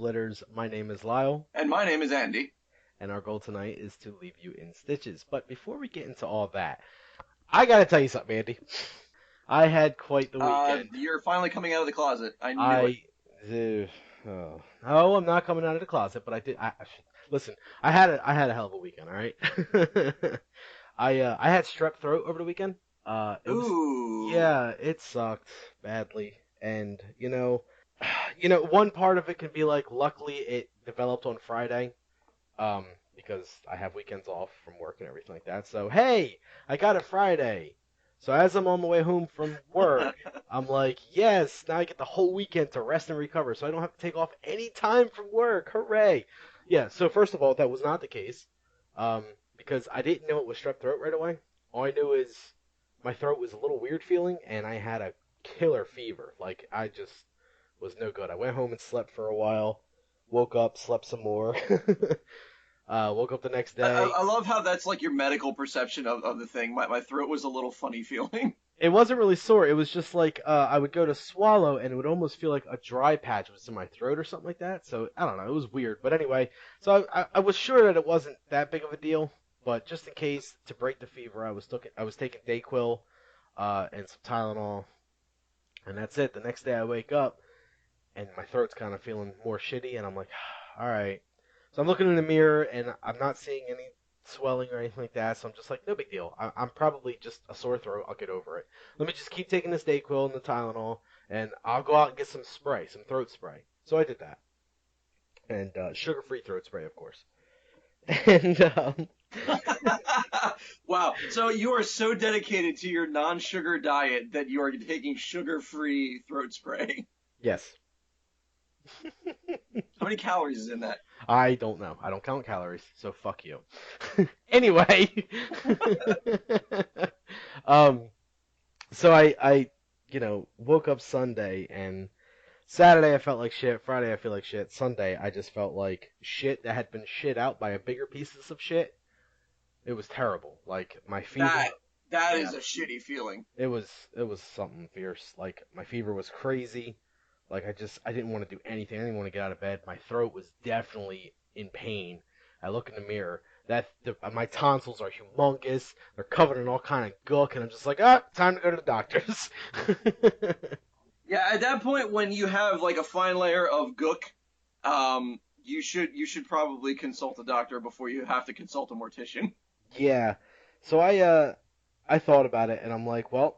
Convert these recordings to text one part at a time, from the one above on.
Splitters. My name is Lyle, And my name is Andy. and our goal tonight is to leave you in stitches. But before we get into all that, I gotta tell you something, Andy. I had quite the weekend. You're finally coming out of the closet. I knew it. I, oh, I'm not coming out of the closet, but I did. Listen. I had a hell of a weekend. All right. I had strep throat over the weekend. It was Ooh. yeah, it sucked badly, and one part of it can be like, luckily it developed on Friday, um, because I have weekends off from work and everything like that. So hey, I got it Friday. So as I'm on my way home from work, I'm like, yes, now I get the whole weekend to rest and recover, so I don't have to take off any time from work. Hooray! Yeah. So first of all, that was not the case, um, because I didn't know it was strep throat right away. All I knew is my throat was a little weird feeling, and I had a killer fever. Like I just was no good. I went home and slept for a while. Woke up, slept some more. Woke up the next day. I love how that's like your medical perception of the thing. My throat was a little funny feeling. It wasn't really sore. It was just like I would go to swallow, and it would almost feel like a dry patch was in my throat or something like that. So I don't know. It was weird. But anyway, so I was sure that it wasn't that big of a deal. But just in case, to break the fever, I was taking Dayquil, and some Tylenol, and that's it. The next day I wake up, and my throat's kind of feeling more shitty, and I'm like, all right. So I'm looking in the mirror, and I'm not seeing any swelling or anything like that. So I'm just like, no big deal. I'm probably just a sore throat. I'll get over it. Let me just keep taking this Dayquil and the Tylenol, and I'll go out and get some spray, some throat spray. So I did that, and sugar-free throat spray, of course. And Wow. So you are so dedicated to your non-sugar diet that you are taking sugar-free throat spray. yes, How many calories is in that? I don't know. I don't count calories, so fuck you. Anyway, um, so I woke up Sunday, and Saturday I felt like shit. Friday I feel like shit. Sunday I just felt like shit that had been shit out by a bigger pieces of shit. It was terrible. Like my fever, That that yeah, is a shitty feeling. it was something fierce. Like my fever was crazy. Like I didn't want to do anything. I didn't want to get out of bed. My throat was definitely in pain. I look in the mirror. My tonsils are humongous. They're covered in all kind of gunk, and I'm just like, time to go to the doctors. Yeah, at that point when you have like a fine layer of gook, you should probably consult a doctor before you have to consult a mortician. Yeah. So I thought about it, and I'm like, well,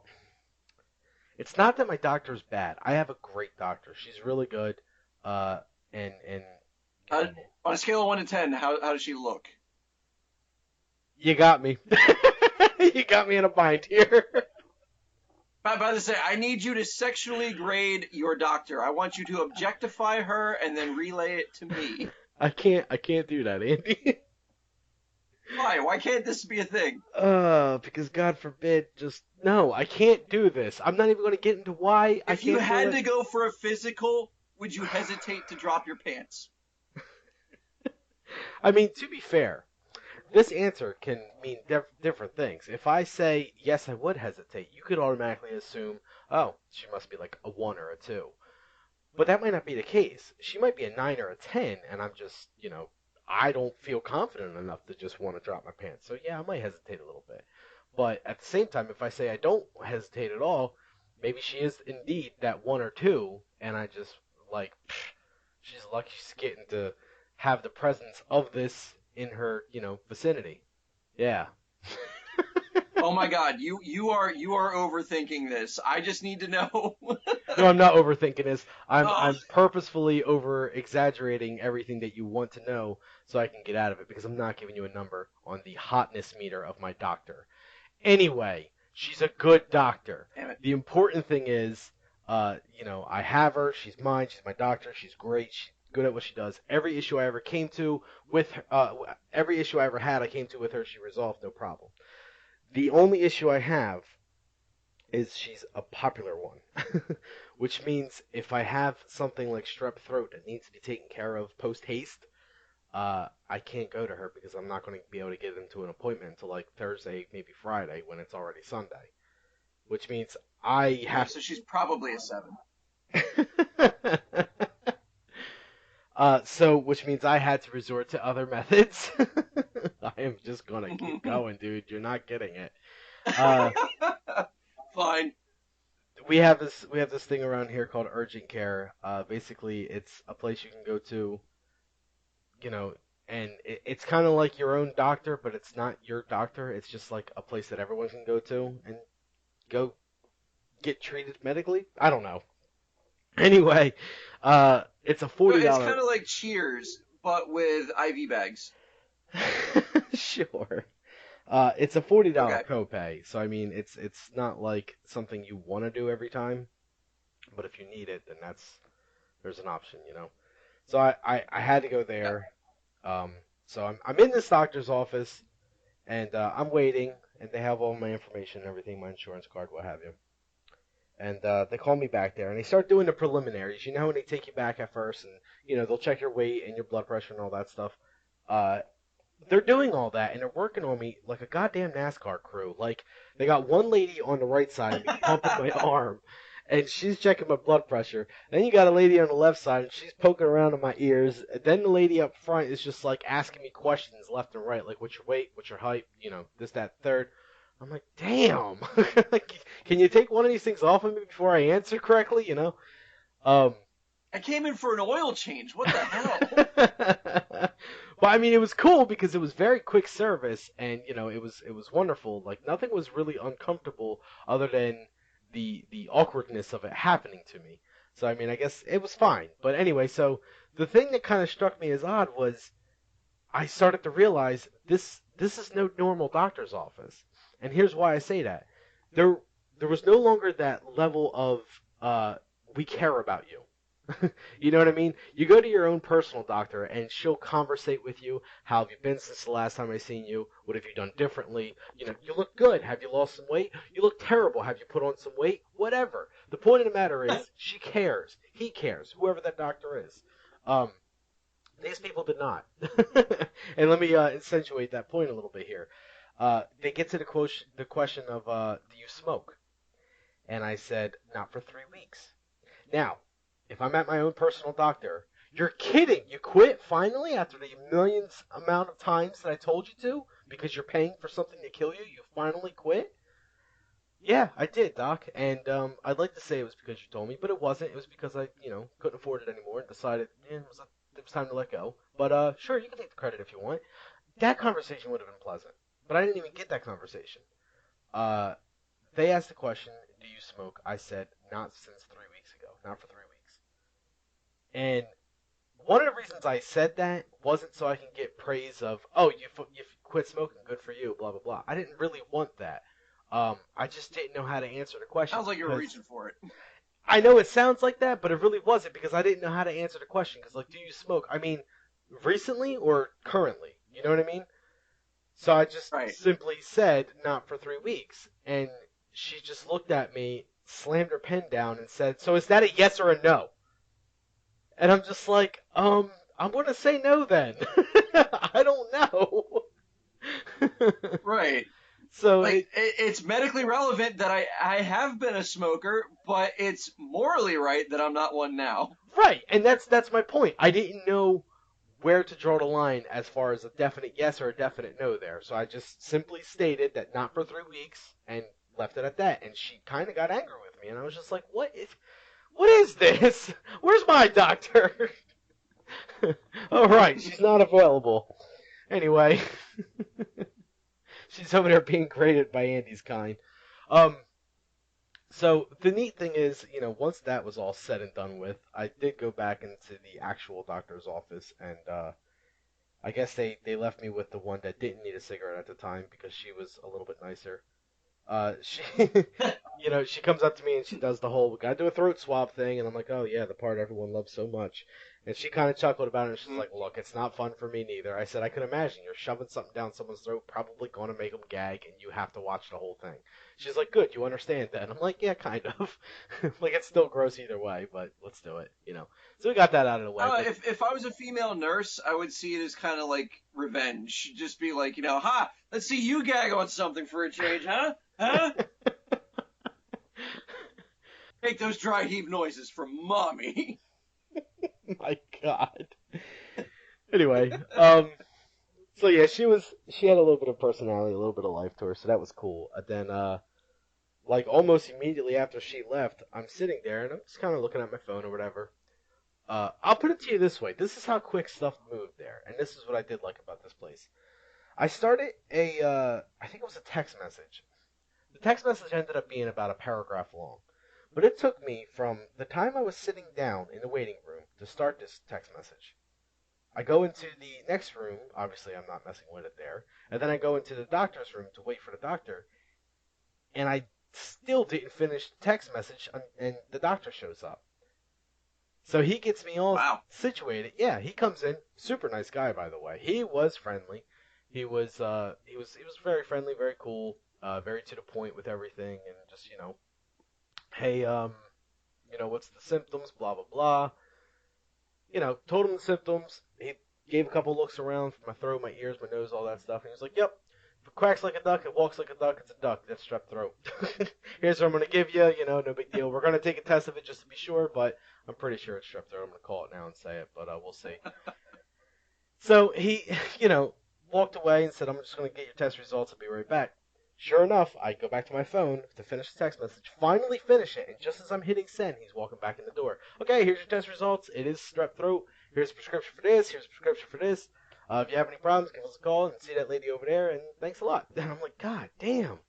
it's not that my doctor's bad. I have a great doctor. She's really good. Uh, and you Uh, know, on a scale of 1 to 10, how does she look? you got me. You got me in a bind here. By the say, I need you to sexually grade your doctor. I want you to objectify her and then relay it to me. I can't do that, Andy. Why? Why can't this be a thing? Because God forbid, just no, I can't do this. I'm not even going to get into why I If you can't do had it. to go for a physical, would you hesitate to drop your pants? I mean, to be fair, this answer can mean different things. If I say yes, I would hesitate, you could automatically assume, oh, she must be like a 1 or a 2. But that might not be the case. She might be a 9 or a 10, and I'm just, I don't feel confident enough to just want to drop my pants. So yeah, I might hesitate a little bit. But at the same time, if I say I don't hesitate at all, maybe she is indeed that 1 or 2, and I just, like, she's lucky she's getting to have the presence of this in her, vicinity. Yeah. Oh my God, you are overthinking this. I just need to know. No, I'm not overthinking this. I'm Oh, I'm purposefully over exaggerating everything that you want to know so I can get out of it, because I'm not giving you a number on the hotness meter of my doctor. Anyway, she's a good doctor. damn it. The important thing is, I have her. She's mine. She's my doctor. She's great. She's good at what she does. Every issue I ever had, I came to with her. She resolved, no problem. The only issue I have is she's a popular one, which means if I have something like strep throat that needs to be taken care of post haste, I can't go to her because I'm not going to be able to get into an appointment until like Thursday, maybe Friday, when it's already Sunday. Which means I Okay, have. so she's probably a 7. So which means I had to resort to other methods. I am just gonna keep going, dude. You're not getting it. Uh, Fine. we have this thing around here called urgent care. Basically, it's a place you can go to, you know, and it's kind of like your own doctor, but it's not your doctor. It's just like a place that everyone can go to and go get treated medically. I don't know. Anyway, it's a So forty it's dollar. kind of like Cheers, but with IV bags. Sure. It's a $40 Okay. copay, so I mean, it's not like something you want to do every time, but if you need it, then there's an option, you know. So I had to go Yeah. there. Um, so I'm in this doctor's office, and I'm waiting, and they have all my information and everything, my insurance card, what have you. And they call me back there, and they start doing the preliminaries. You know when they take you back at first, and they'll check your weight and your blood pressure and all that stuff. Uh, they're doing all that, and they're working on me like a goddamn NASCAR crew. Like they got one lady on the right side of me pumping my arm, and she's checking my blood pressure. Then you got a lady on the left side, and she's poking around in my ears. Then the lady up front is just like asking me questions left and right, like what's your weight, what's your height, this, that, third. I'm like, damn. Like, can you take one of these things off of me before I answer correctly? Um, I came in for an oil change. What the hell? well, I mean, it was cool because it was very quick service, and it was wonderful. Like nothing was really uncomfortable other than the awkwardness of it happening to me. So I mean, I guess it was fine. But anyway, so the thing that kind of struck me as odd was I started to realize this is no normal doctor's office, and here's why I say that. There there was no longer that level of we care about you. You know what I mean? You go to your own personal doctor and she'll conversate with you. How have you been since the last time I seen you? What have you done differently? You look good. Have you lost some weight? You look terrible. Have you put on some weight? Whatever. The point of the matter is she cares. He cares. Whoever that doctor is. Um, these people did not. And let me accentuate that point a little bit here. They get to the question of do you smoke? And I said not for 3 weeks. Now, if I'm at my own personal doctor, you're kidding. You quit finally after the millions amount of times that I told you to because you're paying for something to kill you. You finally quit? Yeah, I did, Doc. And I'd like to say it was because you told me, but it wasn't. It was because I, couldn't afford it anymore and decided it was time to let go. But sure, you can take the credit if you want. That conversation would have been pleasant, but I didn't even get that conversation. Uh, they asked the question, "Do you smoke?" I said, "Not since 3 weeks ago. Not for 3 weeks." And one of the reasons I said that wasn't so I can get praise of, "Oh, you quit smoking, good for you," blah blah blah. I didn't really want that. I just didn't know how to answer the question Sounds like you were because reaching for it. I know it sounds like that, but it really wasn't because I didn't know how to answer the question. Because like, do you smoke? I mean, recently or currently? You know what I mean? So I just Right. simply said, not for 3 weeks. And she just looked at me, slammed her pen down, and said, "So is that a yes or a no?" And I'm just like, I'm going to say no then. I don't know. Right. So Like it's medically relevant that I have been a smoker, but it's morally right that I'm not one now. right, and that's my point. I didn't know where to draw the line as far as a definite yes or a definite no there. So I just simply stated that not for 3 weeks and left it at that. And she kind of got angry with me, and I was just like, what is this? Where's my doctor?" All right, she's not available. Anyway, she's over there being graded by Andy's kind. Um, so the neat thing is, once that was all said and done with, I did go back into the actual doctor's office, and I guess they left me with the one that didn't need a cigarette at the time because she was a little bit nicer. She, she comes up to me and she does the whole, "We gotta do a throat swab" thing, and I'm like, "Oh yeah, the part everyone loves so much." And she kind of chuckled about it, and she's Mhm. like, "Look, it's not fun for me neither." I said, "I can imagine you're shoving something down someone's throat, probably going to make them gag, and you have to watch the whole thing." She's like, "Good, you understand that?" I'm like, "Yeah, kind of." Like it's still gross either way, but let's do it. So we got that out of the way. But If I was a female nurse, I would see it as kind of like revenge. Just be like, ha, let's see you gag on something for a change, huh? Huh? Make those dry heave noises from mommy. my God. Anyway, so yeah, she had a little bit of personality, a little bit of life to her, so that was cool. And then, like almost immediately after she left, I'm sitting there and I'm just kind of looking at my phone or whatever. I'll put it to you this way: this is how quick stuff moved there, and this is what I did like about this place. I started I think it was a text message. The text message ended up being about a paragraph long, but it took me from the time I was sitting down in the waiting room to start this text message. I go into the next room. Obviously, I'm not messing with it there. And then I go into the doctor's room to wait for the doctor. And I still didn't finish the text message, and the doctor shows up. So he gets me all Wow. situated. Yeah, he comes in. Super nice guy, by the way. He was friendly. He was very friendly, very cool, very to the point with everything, and just hey, what's the symptoms? Blah blah blah. Told him the symptoms. He gave a couple looks around for my throat, my ears, my nose, all that stuff. And he was like, "Yep, if it quacks like a duck, it walks like a duck, it's a duck. That's strep throat. Here's what I'm gonna give you. No big deal. We're gonna take a test of it just to be sure, but I'm pretty sure it's strep throat. I'm gonna call it now and say it, but we'll see." So he, walked away and said, "I'm just gonna get your test results. I'll be right back." Sure enough, I go back to my phone to finish the text message, finally finish it, and just as I'm hitting send, he's walking back in the door. "Okay, here's your test results. It is strep throat. Here's a prescription for this. Here's a prescription for this. If you have any problems, give us a call and see that lady over there, and thanks a lot." And I'm like, God damn.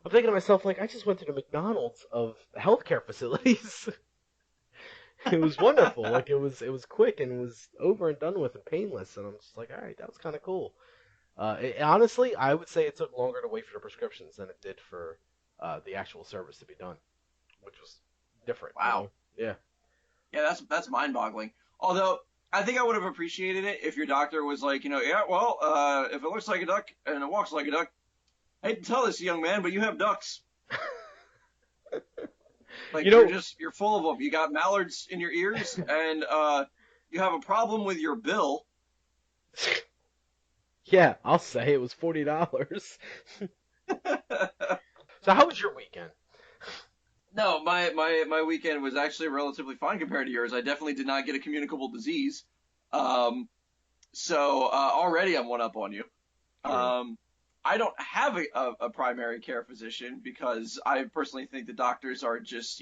I'm thinking to myself, like, I just went to the McDonald's of healthcare facilities. It was wonderful. Like, it was quick, and it was over and done with and painless, and I'm just like, all right, that was kind of cool. Honestly, I would say it took longer to wait for the prescriptions than it did for the actual service to be done, which was different. Wow. Yeah. Yeah, that's mind-boggling. Although I think I would have appreciated it if your doctor was like, yeah, well, if it looks like a duck and it walks like a duck, I hate to tell this, young man, but you have ducks. Like you're full of them. You got mallards in your ears, and you have a problem with your bill. Yeah, I'll say it was $40. So how was your weekend? No, my weekend was actually relatively fine compared to yours. I definitely did not get a communicable disease. So already I'm one up on you. I don't have a primary care physician because I personally think the doctors are just,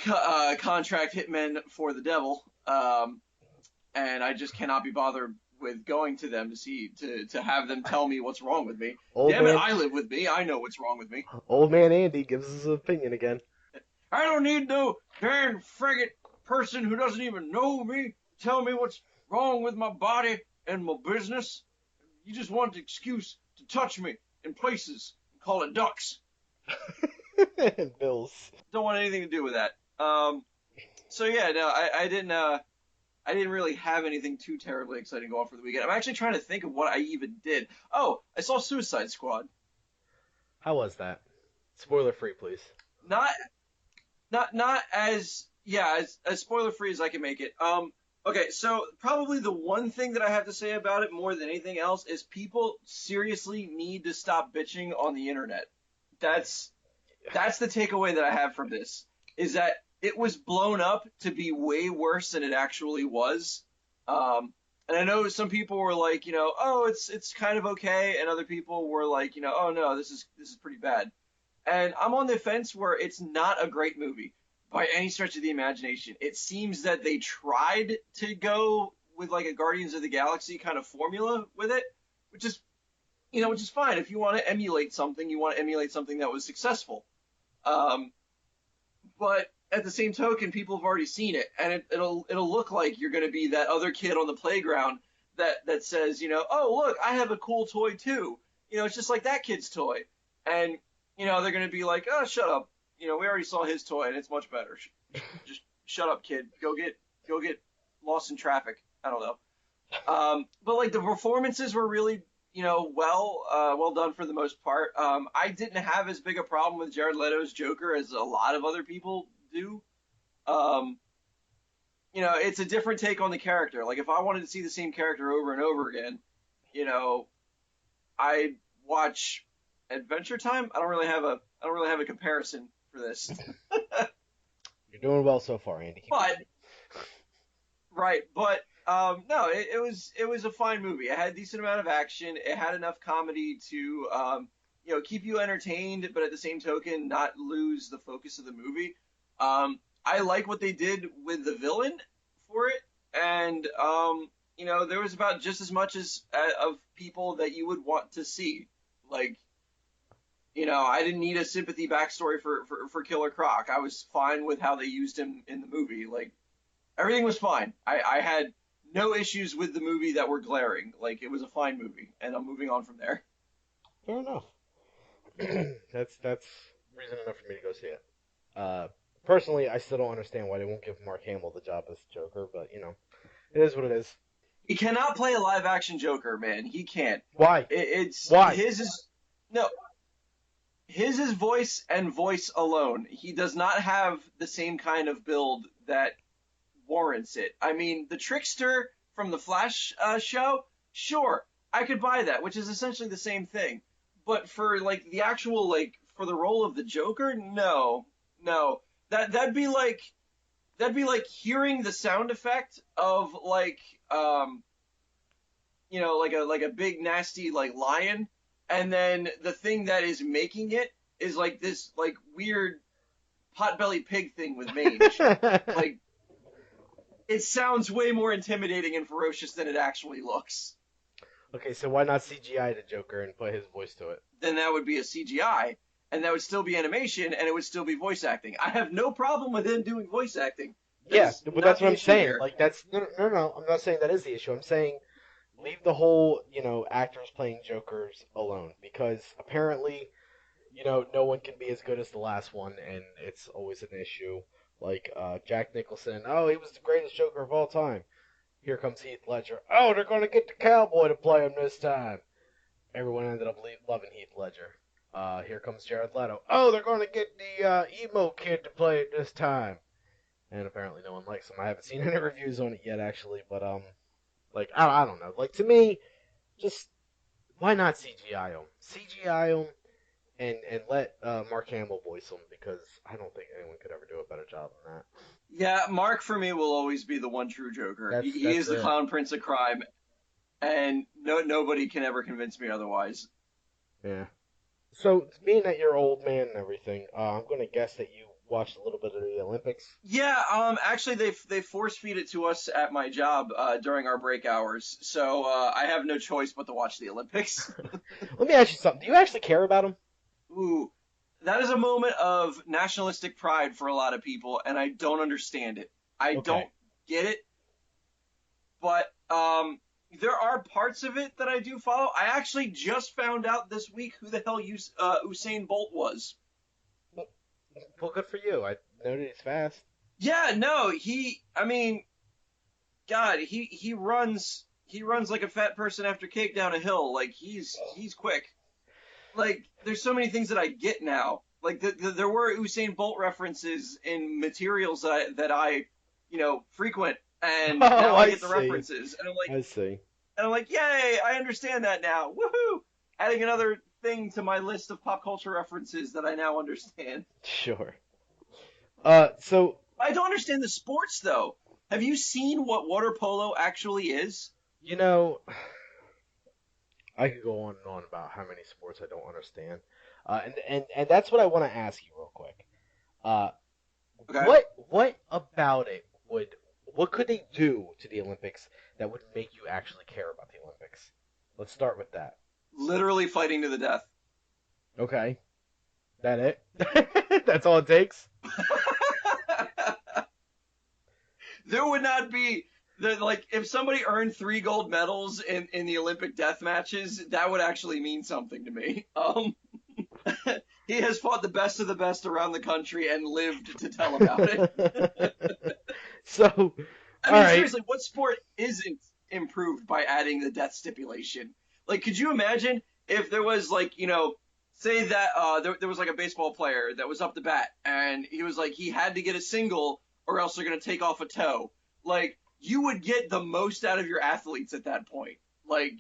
contract hitmen for the devil. And I just cannot be bothered with going to them to have them tell me what's wrong with me. Damn it, I live with me. I know what's wrong with me. Old man Andy gives his opinion again. I don't need no darn frigate person who doesn't even know me tell me what's wrong with my body and my business. You just want an excuse to touch me in places and call it ducks. And bills. Don't want anything to do with that. So yeah, no, I didn't really have anything too terribly exciting go on for the weekend. I'm actually trying to think of what I even did. Oh, I saw Suicide Squad. How was that? Spoiler free, please. Not as spoiler free as I can make it. Okay, so probably the one thing that I have to say about it more than anything else is people seriously need to stop bitching on the internet. That's the takeaway that I have from this, is that it was blown up to be way worse than it actually was. And I know some people were like, oh, it's kind of okay, and other people were like, oh no, this is pretty bad. And I'm on the fence where it's not a great movie by any stretch of the imagination. It seems that they tried to go with like a Guardians of the Galaxy kind of formula with it, which is fine. If you want to emulate something, you want to emulate something that was successful. But at the same token, people have already seen it, and it'll look like you're going to be that other kid on the playground that says, oh look, I have a cool toy too. It's just like that kid's toy, and they're going to be like, oh, shut up. We already saw his toy and it's much better. Just shut up, kid. Go get lost in traffic. I don't know. But like the performances were really, well done for the most part. I didn't have as big a problem with Jared Leto's Joker as a lot of other people do. It's a different take on the character. Like if I wanted to see the same character over and over again, I'd watch Adventure Time. I don't really have a comparison for this. You're doing well so far, Andy. But no, it was a fine movie. It had a decent amount of action. It had enough comedy to keep you entertained, but at the same token, not lose the focus of the movie. I like what they did with the villain for it, and there was about just as much as of people that you would want to see. Like, I didn't need a sympathy backstory for Killer Croc. I was fine with how they used him in the movie. Like, everything was fine. I had no issues with the movie that were glaring. Like, it was a fine movie, and I'm moving on from there. Fair enough. That's reason enough for me to go see it. Personally, I still don't understand why they won't give Mark Hamill the job as Joker, but it is what it is. He cannot play a live action Joker, man. He can't. Why? It's Why? his is no. His is voice and voice alone. He does not have the same kind of build that warrants it. I mean, the trickster from the Flash show, sure, I could buy that, which is essentially the same thing. But for like the actual for the role of the Joker, no, no. That'd be like hearing the sound effect of like a big nasty lion, and then the thing that is making it is like this weird potbelly pig thing with mange. Like, it sounds way more intimidating and ferocious than it actually looks. Okay, so why not CGI the Joker and put his voice to it? Then that would be a CGI, and that would still be animation, and it would still be voice acting. I have no problem with him doing voice acting. Yeah, but that's what I'm saying. Here. Like, that's no. I'm not saying that is the issue. I'm saying leave the whole actors playing Jokers alone, because apparently no one can be as good as the last one, and it's always an issue. Like Jack Nicholson, oh, he was the greatest Joker of all time. Here comes Heath Ledger. Oh, they're going to get the cowboy to play him this time. Everyone ended up loving Heath Ledger. Here comes Jared Leto. Oh, they're going to get the emo kid to play it this time. And apparently no one likes him. I haven't seen any reviews on it yet, actually. But I don't know. Like, to me, just why not CGI him? CGI him and let Mark Hamill voice him, because I don't think anyone could ever do a better job than that. Yeah, Mark for me will always be the one true Joker. He is the clown prince of crime, and nobody can ever convince me otherwise. Yeah. So, being that you're old man and everything, I'm going to guess that you watched a little bit of the Olympics. Yeah, actually they force feed it to us at my job during our break hours, so I have no choice but to watch the Olympics. Let me ask you something. Do you actually care about them? Ooh, that is a moment of nationalistic pride for a lot of people, and I don't understand it. I don't get it, but there are parts of it that I do follow. I actually just found out this week who the hell Usain Bolt was. Well, good for you. I know that he's fast. Yeah, no, God, he runs like a fat person after cake down a hill. Like, he's quick. Like, there's so many things that I get now. Like, there were Usain Bolt references in materials that I frequent, and now I get the references. And I'm like, I see. And I'm like, yay, I understand that now. Woohoo! Adding another thing to my list of pop culture references that I now understand. Sure. So I don't understand the sports, though. Have you seen what water polo actually is? I could go on and on about how many sports I don't understand. And that's what I want to ask you real quick. Okay. What about it what could they do to the Olympics that would make you actually care about the Olympics? Let's start with that. Literally fighting to the death. Okay. That it? That's all it takes? There would not be if somebody earned 3 gold medals in the Olympic death matches, that would actually mean something to me. He has fought the best of the best around the country and lived to tell about it. So, seriously, what sport isn't improved by adding the death stipulation? Like, could you imagine if there was say that there was a baseball player that was up to bat, and he was he had to get a single or else they're going to take off a toe. Like, you would get the most out of your athletes at that point. Like,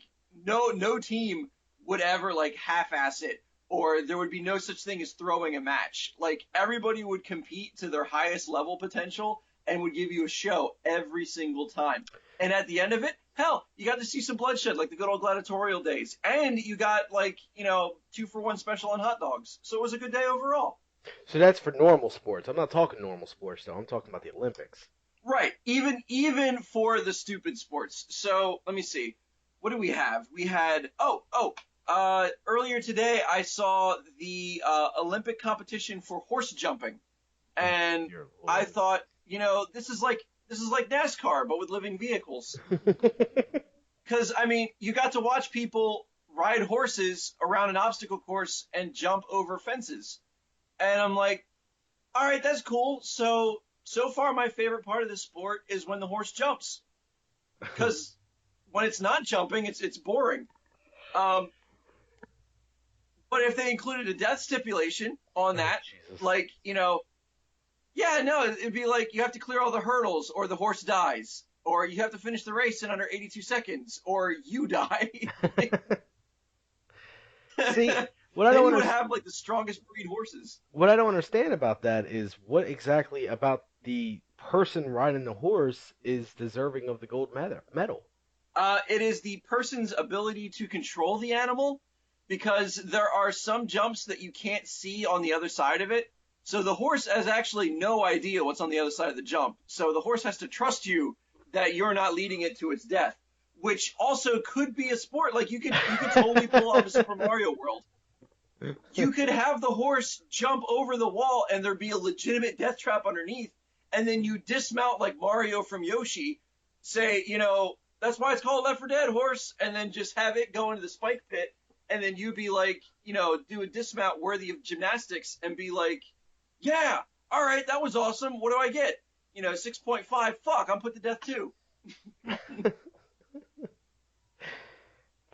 no team would ever half-ass it, or there would be no such thing as throwing a match. Like, everybody would compete to their highest level potential and would give you a show every single time. And at the end of it, hell, you got to see some bloodshed like the good old gladiatorial days. And you got like, 2-for-1 special on hot dogs. So it was a good day overall. So that's for normal sports. I'm not talking normal sports though. I'm talking about the Olympics. Right. Even for the stupid sports. So let me see. What do we have? We had earlier today I saw the Olympic competition for horse jumping. Oh, And dear I Lord. thought, this is like NASCAR, but with living vehicles. Because I mean, you got to watch people ride horses around an obstacle course and jump over fences, and I'm like, all right, that's cool. So far, my favorite part of this sport is when the horse jumps, because when it's not jumping, it's boring. Um, but if they included a death stipulation on Oh, that, Jesus. like yeah, no, it'd be like you have to clear all the hurdles or the horse dies, or you have to finish the race in under 82 seconds, or you die. See, what I Then don't you would understand. have like the strongest breed horses. What I don't understand about that is what exactly about the person riding the horse is deserving of the gold medal. It is the person's ability to control the animal because there are some jumps that you can't see on the other side of it. So the horse has actually no idea what's on the other side of the jump. So the horse has to trust you that you're not leading it to its death, which also could be a sport. Like you could totally pull off a Super Mario World. You could have the horse jump over the wall and there be a legitimate death trap underneath, and then you dismount like Mario from Yoshi, say, that's why it's called Left 4 Dead horse, and then just have it go into the spike pit, and then you be like, do a dismount worthy of gymnastics and be like, yeah, all right, that was awesome. What do I get? 6.5. Fuck, I'm put to death too.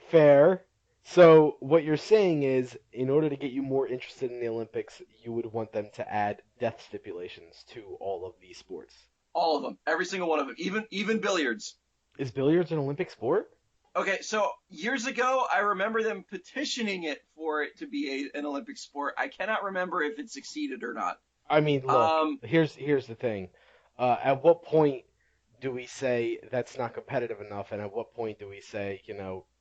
Fair. So what you're saying is, in order to get you more interested in the Olympics, you would want them to add death stipulations to all of these sports. All of them, every single one of them, even billiards. Is billiards an Olympic sport? Okay, so years ago, I remember them petitioning it for it to be an Olympic sport. I cannot remember if it succeeded or not. I mean, look, Um, here's the thing. At what point do we say that's not competitive enough, and at what point do we say,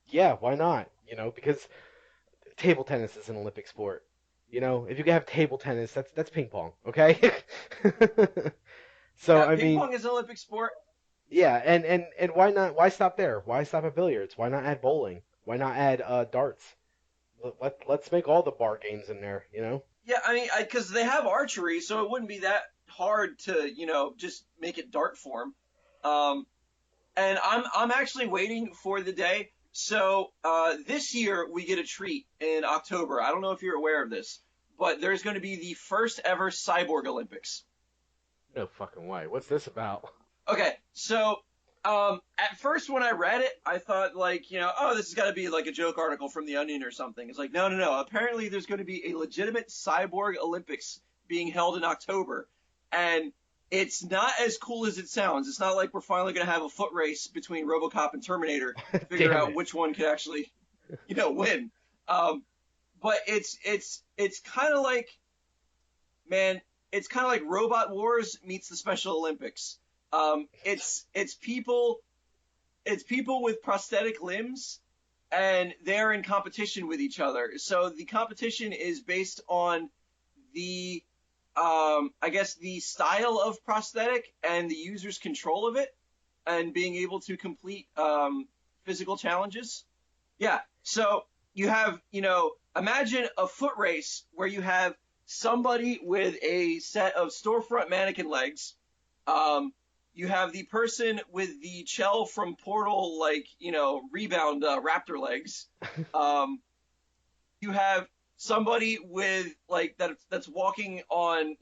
yeah, why not? Because table tennis is an Olympic sport. If you can have table tennis, that's ping pong, okay? So yeah, I ping mean, pong is an Olympic sport. yeah, and why not? Why stop there? Why stop at billiards? Why not add bowling? Why not add darts? Let's make all the bar games in there. Yeah, I mean, because they have archery, so it wouldn't be that hard to, just make it dart form. Um, and I'm actually waiting for the day. So this year we get a treat in October. I don't know if you're aware of this, but there's going to be the first ever Cyborg Olympics. No fucking way. What's this about? Okay, so at first when I read it, I thought like, oh, this has got to be like a joke article from The Onion or something. It's like, no, no, no. Apparently, there's going to be a legitimate cyborg Olympics being held in October, and it's not as cool as it sounds. It's not like we're finally going to have a foot race between RoboCop and Terminator to figure Damn out it. which one could actually, win. Um, but it's kind of like, man, it's kind of like Robot Wars meets the Special Olympics. It's people with prosthetic limbs, and they're in competition with each other. So the competition is based on the, I guess, the style of prosthetic and the user's control of it, and being able to complete physical challenges. Yeah. So you have, imagine a foot race where you have somebody with a set of storefront mannequin legs. Um, you have the person with the Chell from Portal, like, rebound raptor legs. Um, you have somebody with like that's walking on,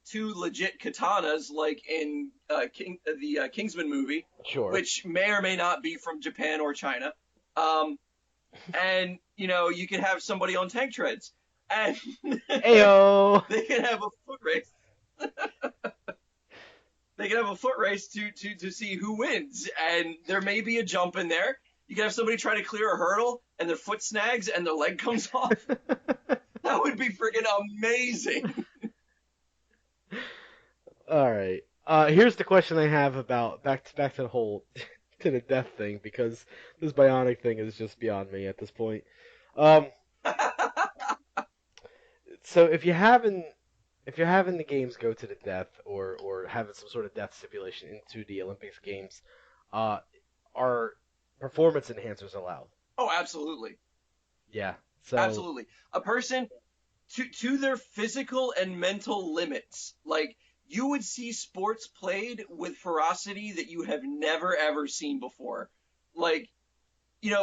two legit katanas, like in the Kingsman movie, Sure. which may or may not be from Japan or China. Um, and you can have somebody on tank treads, and Ayo. they can have a foot race. They can have a foot race to see who wins, and there may be a jump in there. You can have somebody try to clear a hurdle, and their foot snags, and their leg comes off. That would be freaking amazing. All right. Here's the question I have about back to the whole to the death thing because this bionic thing is just beyond me at this point. Um, so if you're having the games go to the death or having some sort of death stipulation into the Olympics games, uh, are performance enhancers allowed? Oh, absolutely. Yeah. So Absolutely. A person to their physical and mental limits. Like you would see sports played with ferocity that you have never ever seen before. Like,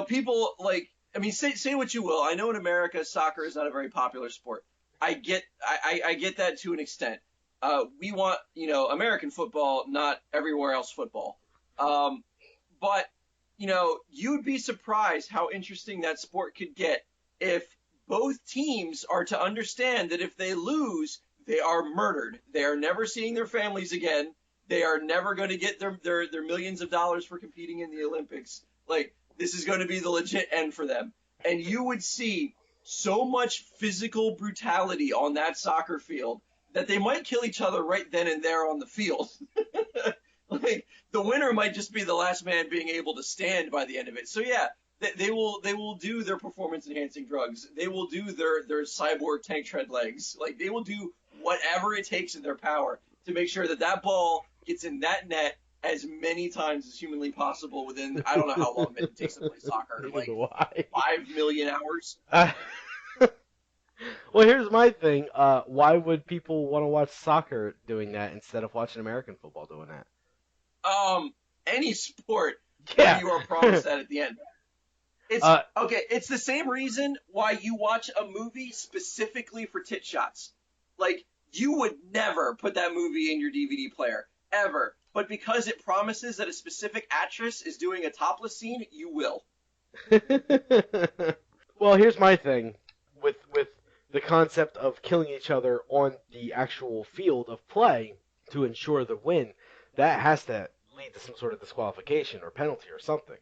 people like I mean say what you will. I know in America soccer is not a very popular sport. I get that to an extent. We want, American football, not everywhere else football. Um, but you'd be surprised how interesting that sport could get if both teams are to understand that if they lose, they are murdered. They are never seeing their families again. They are never going to get their millions of dollars for competing in the Olympics. Like, this is going to be the legit end for them. And you would see so much physical brutality on that soccer field that they might kill each other right then and there on the field. Like the winner might just be the last man being able to stand by the end of it. So yeah, they will do their performance enhancing drugs. They will do their cyborg tank tread legs. Like they will do whatever it takes in their power to make sure that that ball gets in that net as many times as humanly possible within I don't know how long it takes to play soccer, neither like do I. 5 million hours. Uh, well, here's my thing. Why would people want to watch soccer doing that instead of watching American football doing that? Any sport where Yeah. you are promised that at the end. It's uh, okay. It's the same reason why you watch a movie specifically for tit shots. Like you would never put that movie in your DVD player ever, but because it promises that a specific actress is doing a topless scene, you will. well, here's my thing with the concept of killing each other on the actual field of play to ensure the win. That has to lead to some sort of disqualification or penalty or something.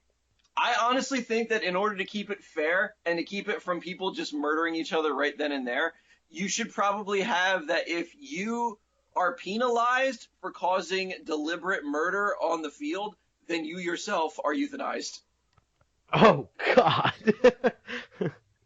I honestly think that in order to keep it fair and to keep it from people just murdering each other right then and there, you should probably have that if you are penalized for causing deliberate murder on the field, then you yourself are euthanized. Oh God.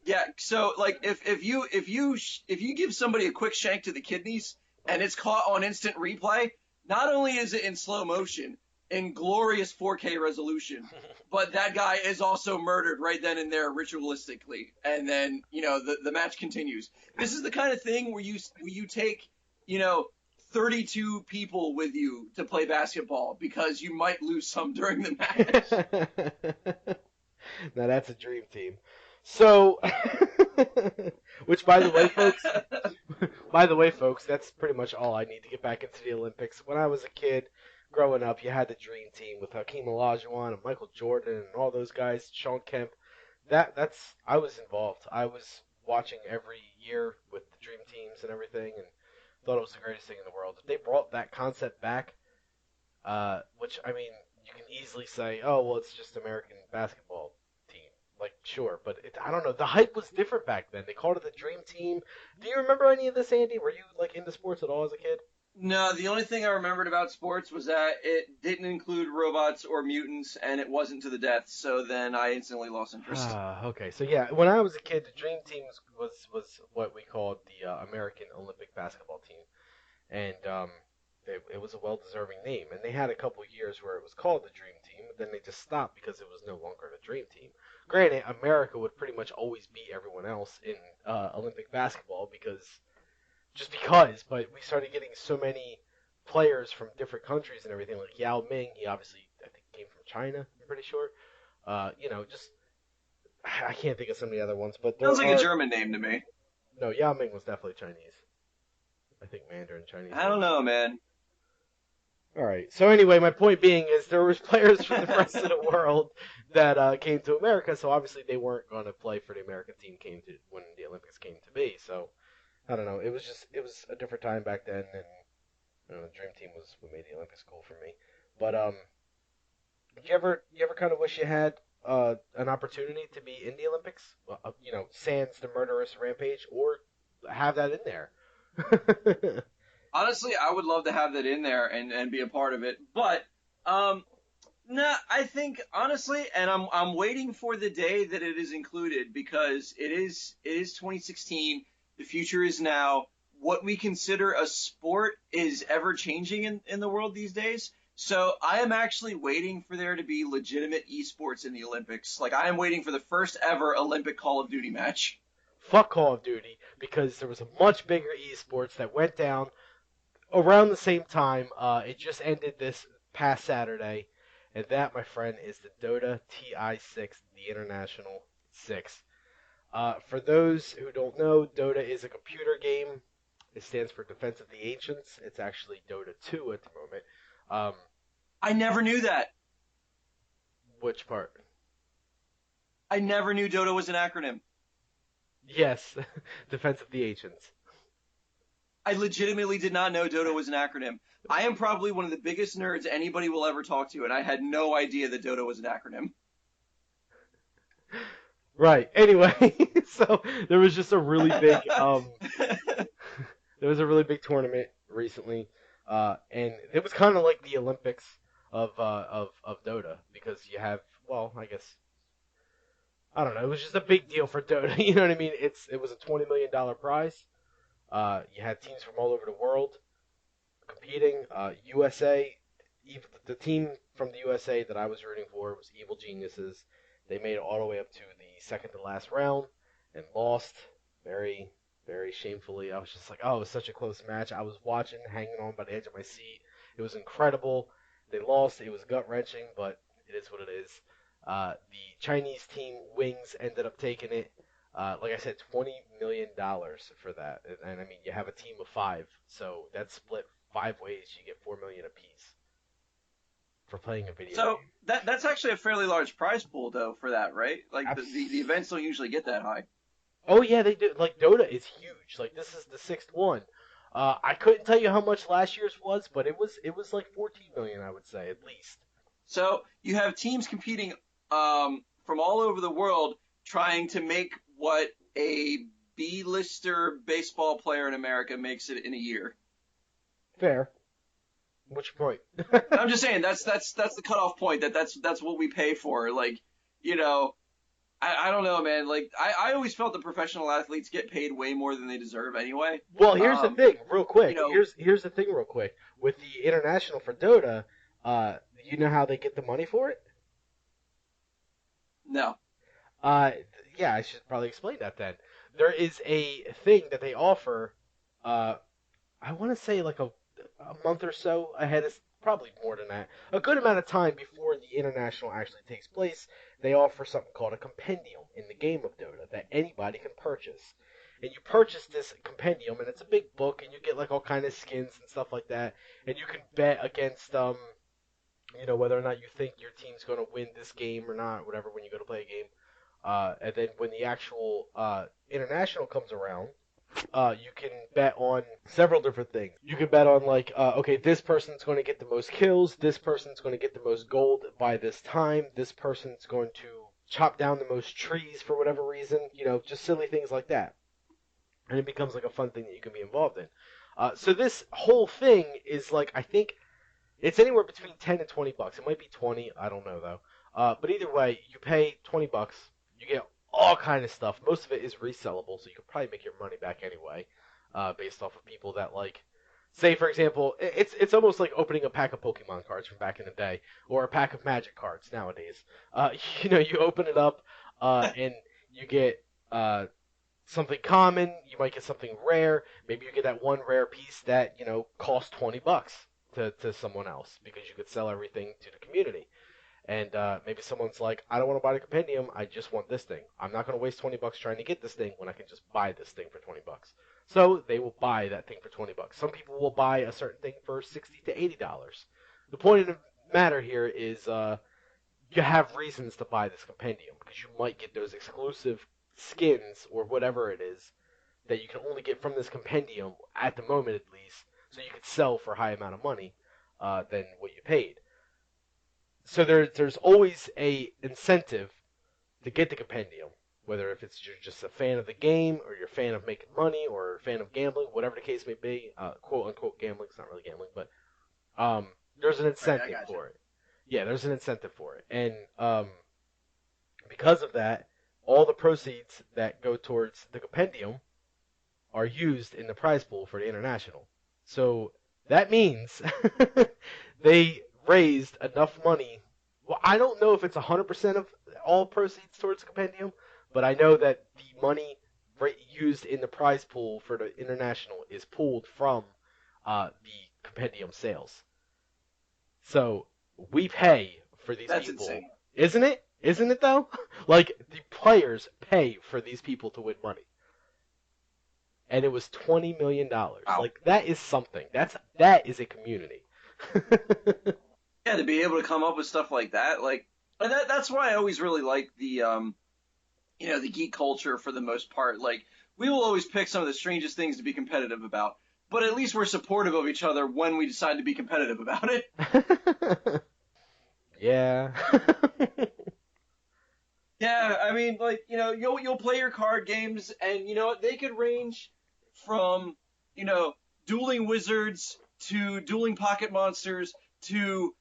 Yeah, so like if you give somebody a quick shank to the kidneys and it's caught on instant replay, not only is it in slow motion, in glorious 4K resolution, but that guy is also murdered right then and there ritualistically, and then the match continues. This is the kind of thing where you take you know 32 people with you to play basketball because you might lose some during the match. Now that's a dream team. So, which by the way, folks, that's pretty much all I need to get back into the Olympics. When I was a kid, growing up, you had the dream team with Hakeem Olajuwon and Michael Jordan and all those guys, Sean Kemp. That's I was involved. I was watching every year with the dream teams and everything, and thought it was the greatest thing in the world. If they brought that concept back, which I mean, you can easily say, oh well, it's just American basketball team. Like, sure, but I don't know. The hype was different back then. They called it the Dream Team. Do you remember any of this, Andy? Were you like into sports at all as a kid? No, the only thing I remembered about sports was that it didn't include robots or mutants, and it wasn't to the death. So then I instantly lost interest. Ah, okay. So yeah, when I was a kid, the Dream Team was what we called the American Olympic basketball team, and it was a well-deserving name. And they had a couple years where it was called the Dream Team, but then they just stopped because it was no longer the Dream Team. Granted, America would pretty much always beat everyone else in Olympic basketball because, but we started getting so many players from different countries and everything. Like Yao Ming, he obviously I think came from China. I'm pretty sure. Just I can't think of some of the other ones, but there Sounds like a are German name to me. no Yao Ming was definitely Chinese. I think Mandarin Chinese. I don't know, man. All right. So anyway, my point being is there was players from the rest of the world that came to America, so obviously they weren't going to play for the American team came to when the Olympics came to be. So I don't know. It was a different time back then, and the Dream Team was what made the Olympics cool for me. But did you ever kind of wish you had an opportunity to be in the Olympics? Well, sans the murderous rampage, or have that in there. Honestly, I would love to have that in there and be a part of it. But um, No, I think honestly, and I'm waiting for the day that it is included because it is 2016. The future is now. What we consider a sport is ever changing in the world these days. So I am actually waiting for there to be legitimate esports in the Olympics. Like I am waiting for the first ever Olympic Call of Duty match. Fuck Call of Duty because there was a much bigger esports that went down around the same time. It just ended this past Saturday, and that, my friend, is the Dota TI6, the International 6. For those who don't know, Dota is a computer game. It stands for Defense of the Ancients. It's actually Dota 2 at the moment. Um, I never knew that. which part? I never knew Dota was an acronym. Yes, Defense of the Ancients. I legitimately did not know Dota was an acronym. I am probably one of the biggest nerds anybody will ever talk to, and I had no idea that Dota was an acronym. Right. Anyway, so there was just a really big there was a really big tournament recently, and it was kind of like the Olympics of Dota because you have, well, I guess I don't know. It was just a big deal for Dota. You know what I mean? It was a $20 million prize. You had teams from all over the world competing. USA, the team from the USA that I was rooting for was Evil Geniuses. They made it all the way up to the second to last round and lost very, very shamefully. I was just like, oh, it was such a close match. I was watching, hanging on by the edge of my seat. It was incredible. They lost. It was gut wrenching, but it is what it is. The Chinese team Wings ended up taking it. Like I said, $20 million for that, and I mean you have a team of five, so that's split 5 ways. You get 4 million apiece for playing a video So game. that's actually a fairly large prize pool, though, for that, right? Like the Abs- events don't usually get that high. oh yeah, they do. Like Dota is huge. Like this is the sixth one. I couldn't tell you how much last year's was, but it was like 14 million, I would say at least. So you have teams competing from all over the world trying to make what a B-lister baseball player in America makes it in a year. Fair. Which point? I'm just saying that's the cutoff point. That's what we pay for. Like, you know, I don't know, man. Like, I always felt that professional athletes get paid way more than they deserve anyway. Well, here's the Um, thing, real you quick. know, Here's the thing, real quick. With the international for Dota, you know how they get the money for it? no. Uh, yeah, I should probably explain that then. There is a thing that they offer. Uh, I want to say like a month or so ahead. It's probably more than that. A good amount of time before the international actually takes place. They offer something called a compendium in the game of Dota that anybody can purchase. And you purchase this compendium, and it's a big book, and you get like all kind of skins and stuff like that. And you can bet against whether or not you think your team's going to win this game or not, whatever, when you go to play a game. And then when the actual international comes around, you can bet on several different things. You can bet on like, okay, this person's going to get the most kills, this person's going to get the most gold by this time, this person's going to chop down the most trees for whatever reason, just silly things like that. And it becomes like a fun thing that you can be involved in. So this whole thing is like, I think it's anywhere between 10 and $20. It might be 20, I don't know though. But either way, you pay $20, you get all kind of stuff. Most of it is resellable, so you could probably make your money back anyway, based off of people that like. Say for example, it's almost like opening a pack of Pokemon cards from back in the day, or a pack of Magic cards nowadays. You open it up, and you get something common. You might get something rare. Maybe you get that one rare piece that costs $20 to someone else because you could sell everything to the community. And maybe someone's like, I don't want to buy the compendium. I just want this thing. I'm not going to waste $20 trying to get this thing when I can just buy this thing for $20. So they will buy that thing for $20. Some people will buy a certain thing for $60 to $80. The point of the matter here is you have reasons to buy this compendium because you might get those exclusive skins or whatever it is that you can only get from this compendium at the moment at least, so you could sell for a high amount of money than what you paid. So there's always a incentive to get the compendium, whether if it's you're just a fan of the game or you're a fan of making money or a fan of gambling, whatever the case may be, quote unquote gambling. It's not really gambling, but there's an Right, I incentive got you. for it. Yeah, there's an incentive for it, and because of that, all the proceeds that go towards the compendium are used in the prize pool for the international. So that means they raised enough money. Well, I don't know if it's 100% of all proceeds towards the compendium, but I know that the money used in the prize pool for the international is pulled from the compendium sales. So we pay for these That's people, insane. isn't it? Isn't it though? Like the players pay for these people to win money, and it was $20 million. Wow. Like that is something. That is a community. Yeah, to be able to come up with stuff like that, like, and that's why I always really like the the geek culture for the most part. Like, we will always pick some of the strangest things to be competitive about, but at least we're supportive of each other when we decide to be competitive about it. Yeah. Yeah, I mean, like, you'll play your card games, and they could range from, you know, dueling wizards to dueling pocket monsters to,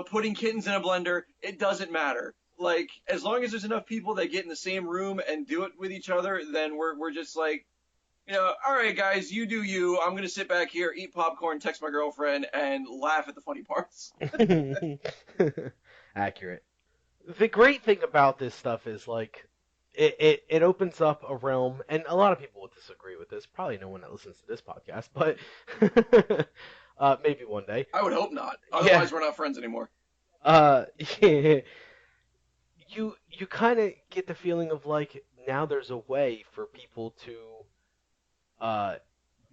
putting kittens in a blender. It doesn't matter. Like, as long as there's enough people that get in the same room and do it with each other, then we're just like, all right, guys, you do you. I'm gonna sit back here, eat popcorn, text my girlfriend, and laugh at the funny parts. Accurate. The great thing about this stuff is like it opens up a realm, and a lot of people will disagree with this. Probably no one that listens to this podcast, but maybe one day. I would hope not. Yeah. Otherwise, we're not friends anymore. Uh, yeah, you kind of get the feeling of like now there's a way for people to uh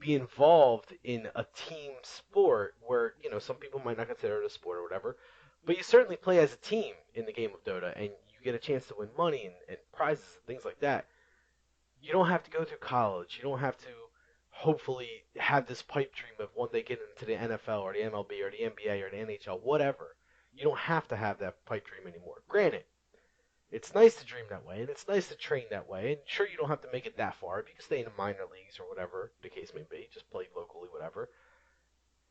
be involved in a team sport where some people might not consider it a sport or whatever, but you certainly play as a team in the game of Dota, and you get a chance to win money and prizes and things like that. You don't have to go through college. You don't have to hopefully have this pipe dream of one day getting into the NFL or the MLB or the NBA or the NHL, whatever. You don't have to have that pipe dream anymore. Granted, it's nice to dream that way, and it's nice to train that way. And sure, you don't have to make it that far. You can stay in the minor leagues or whatever the case may be. Just play locally, whatever.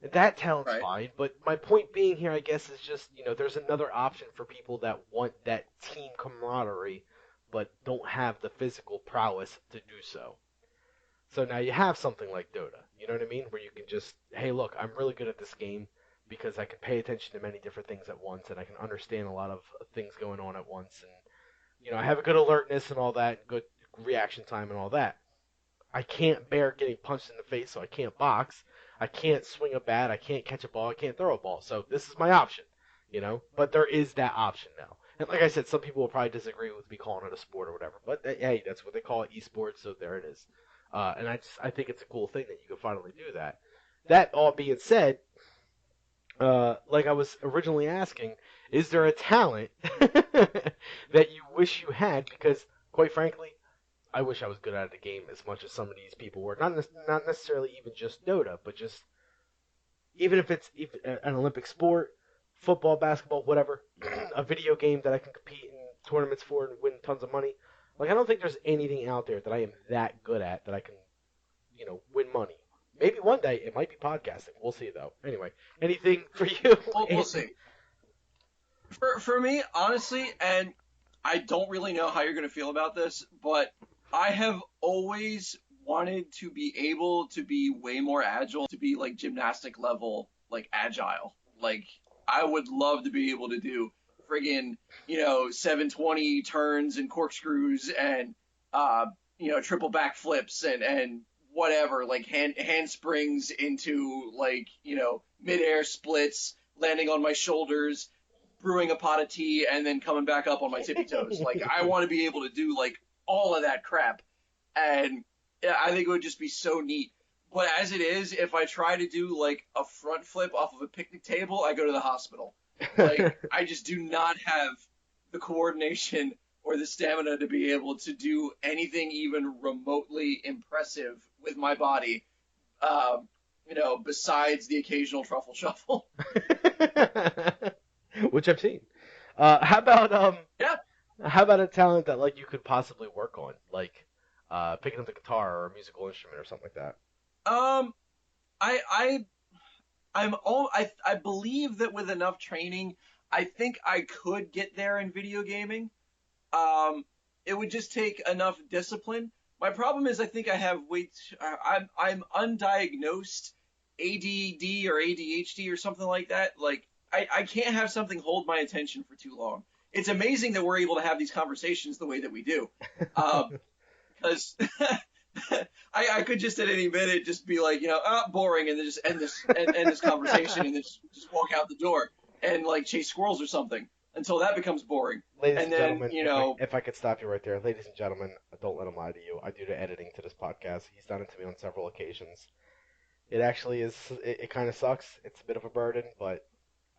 And that talent's Right. fine. But my point being here, I guess, is just there's another option for people that want that team camaraderie, but don't have the physical prowess to do so. So now you have something like Dota. You know what I mean? Where you can just, hey, look, I'm really good at this game because I can pay attention to many different things at once, and I can understand a lot of things going on at once, and I have a good alertness and all that, good reaction time and all that. I can't bear getting punched in the face, so I can't box. I can't swing a bat. I can't catch a ball. I can't throw a ball. So this is my option. But there is that option now. And like I said, some people will probably disagree with me calling it a sport or whatever. But hey, that's what they call it, esports. So there it is. And I think it's a cool thing that you can finally do that. That all being said, like I was originally asking, is there a talent that you wish you had? Because quite frankly, I wish I was good at the game as much as some of these people were. Not necessarily even just Dota, but just even if it's even an Olympic sport, football, basketball, whatever, a video game that I can compete in tournaments for and win tons of money. Like I don't think there's anything out there that I am that good at that I can, win money. Maybe one day it might be podcasting. We'll see though. Anyway, anything for you? We'll see. For me, honestly, and I don't really know how you're going to feel about this, but I have always wanted to be able to be way more agile, to be like gymnastic level, like agile. Like, I would love to be able to do friggin', 720 turns and corkscrews and, triple back flips and whatever, like handsprings into like, midair splits, landing on my shoulders, brewing a pot of tea, and then coming back up on my tippy toes. Like, I want to be able to do like all of that crap, and yeah, I think it would just be so neat. But as it is, if I try to do like a front flip off of a picnic table, I go to the hospital. Like, I just do not have the coordination or the stamina to be able to do anything even remotely impressive with my body, besides the occasional truffle shuffle. Which I've seen. How about Yeah. how about a talent that like you could possibly work on, like picking up the guitar or a musical instrument or something like that? Um, I believe that with enough training, I think I could get there in video gaming. Um, it would just take enough discipline. My problem is I think I have I'm undiagnosed ADD or ADHD or something like that. Like I can't have something hold my attention for too long. It's amazing that we're able to have these conversations the way that we do. Because I could just at any minute just be like, boring, and then just end this conversation, and then just walk out the door and like chase squirrels or something until that becomes boring. Ladies And and then, gentlemen, if I could stop you right there, ladies and gentlemen, don't let him lie to you. I do the editing to this podcast. He's done it to me on several occasions. It actually is. It kind of sucks. It's a bit of a burden, but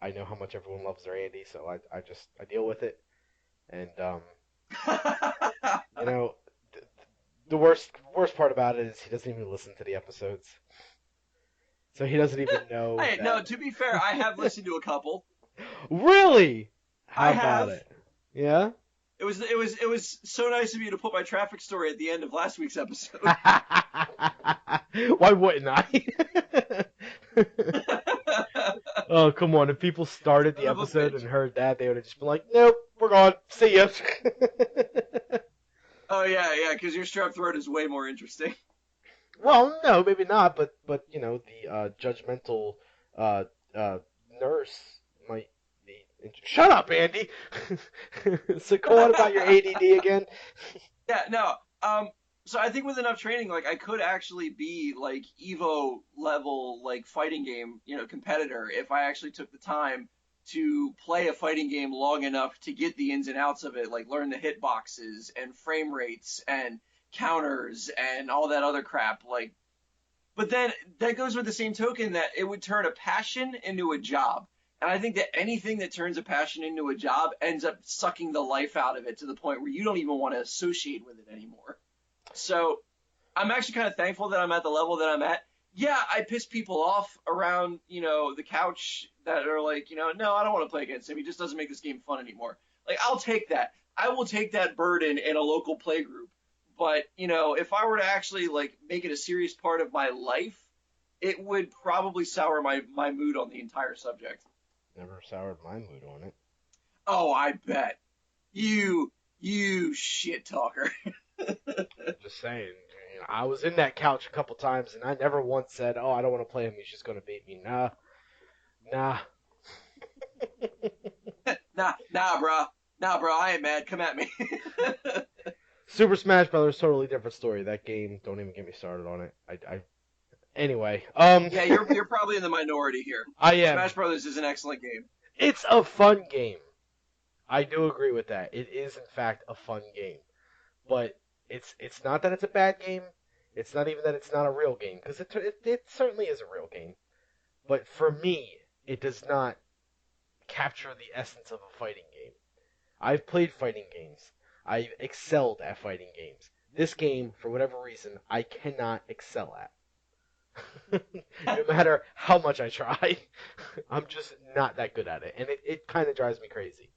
I know how much everyone loves their Andy, so I deal with it. And you know, the worst part about it is he doesn't even listen to the episodes, so he doesn't even know. Hey, no, to be fair, I have listened to a couple. Really? How I about have. it? Yeah. It was so nice of you to put my traffic story at the end of last week's episode. Why wouldn't I? Oh, come on. If people started the Son of a episode bitch. and heard that, they would have just been like, nope, we're gone. See ya. Oh yeah, because your strep throat is way more interesting. Well, no, maybe not, but the judgmental uh, nurse might be. Shut up, Andy. So go on about your ADD again. Yeah, no. So I think with enough training, like I could actually be like Evo level, like fighting game, competitor if I actually took the time to play a fighting game long enough to get the ins and outs of it, like learn the hitboxes and frame rates and counters and all that other crap. Like, but then that goes with the same token that it would turn a passion into a job. And I think that anything that turns a passion into a job ends up sucking the life out of it to the point where you don't even want to associate with it anymore. So I'm actually kind of thankful that I'm at the level that I'm at. Yeah, I piss people off around, the couch that are like, no, I don't want to play against him. He just doesn't make this game fun anymore. Like, I'll take that. I will take that burden in a local play group. But, if I were to actually, like, make it a serious part of my life, it would probably sour my mood on the entire subject. Never soured my mood on it. Oh, I bet. You shit talker. Just saying. I was in that couch a couple times, and I never once said, "Oh, I don't want to play him. He's just going to beat me." Nah. Nah, bro. I ain't mad. Come at me. Super Smash Brothers, totally different story. That game, don't even get me started on it. Anyway. Yeah, you're probably in the minority here. I am. Smash Brothers is an excellent game. It's a fun game. I do agree with that. It is, in fact, a fun game. But it's not that it's a bad game. It's not even that it's not a real game, because it certainly is a real game. But for me, it does not capture the essence of a fighting game. I've played fighting games. I've excelled at fighting games. This game, for whatever reason, I cannot excel at. No matter how much I try, I'm just not that good at it, and it kind of drives me crazy.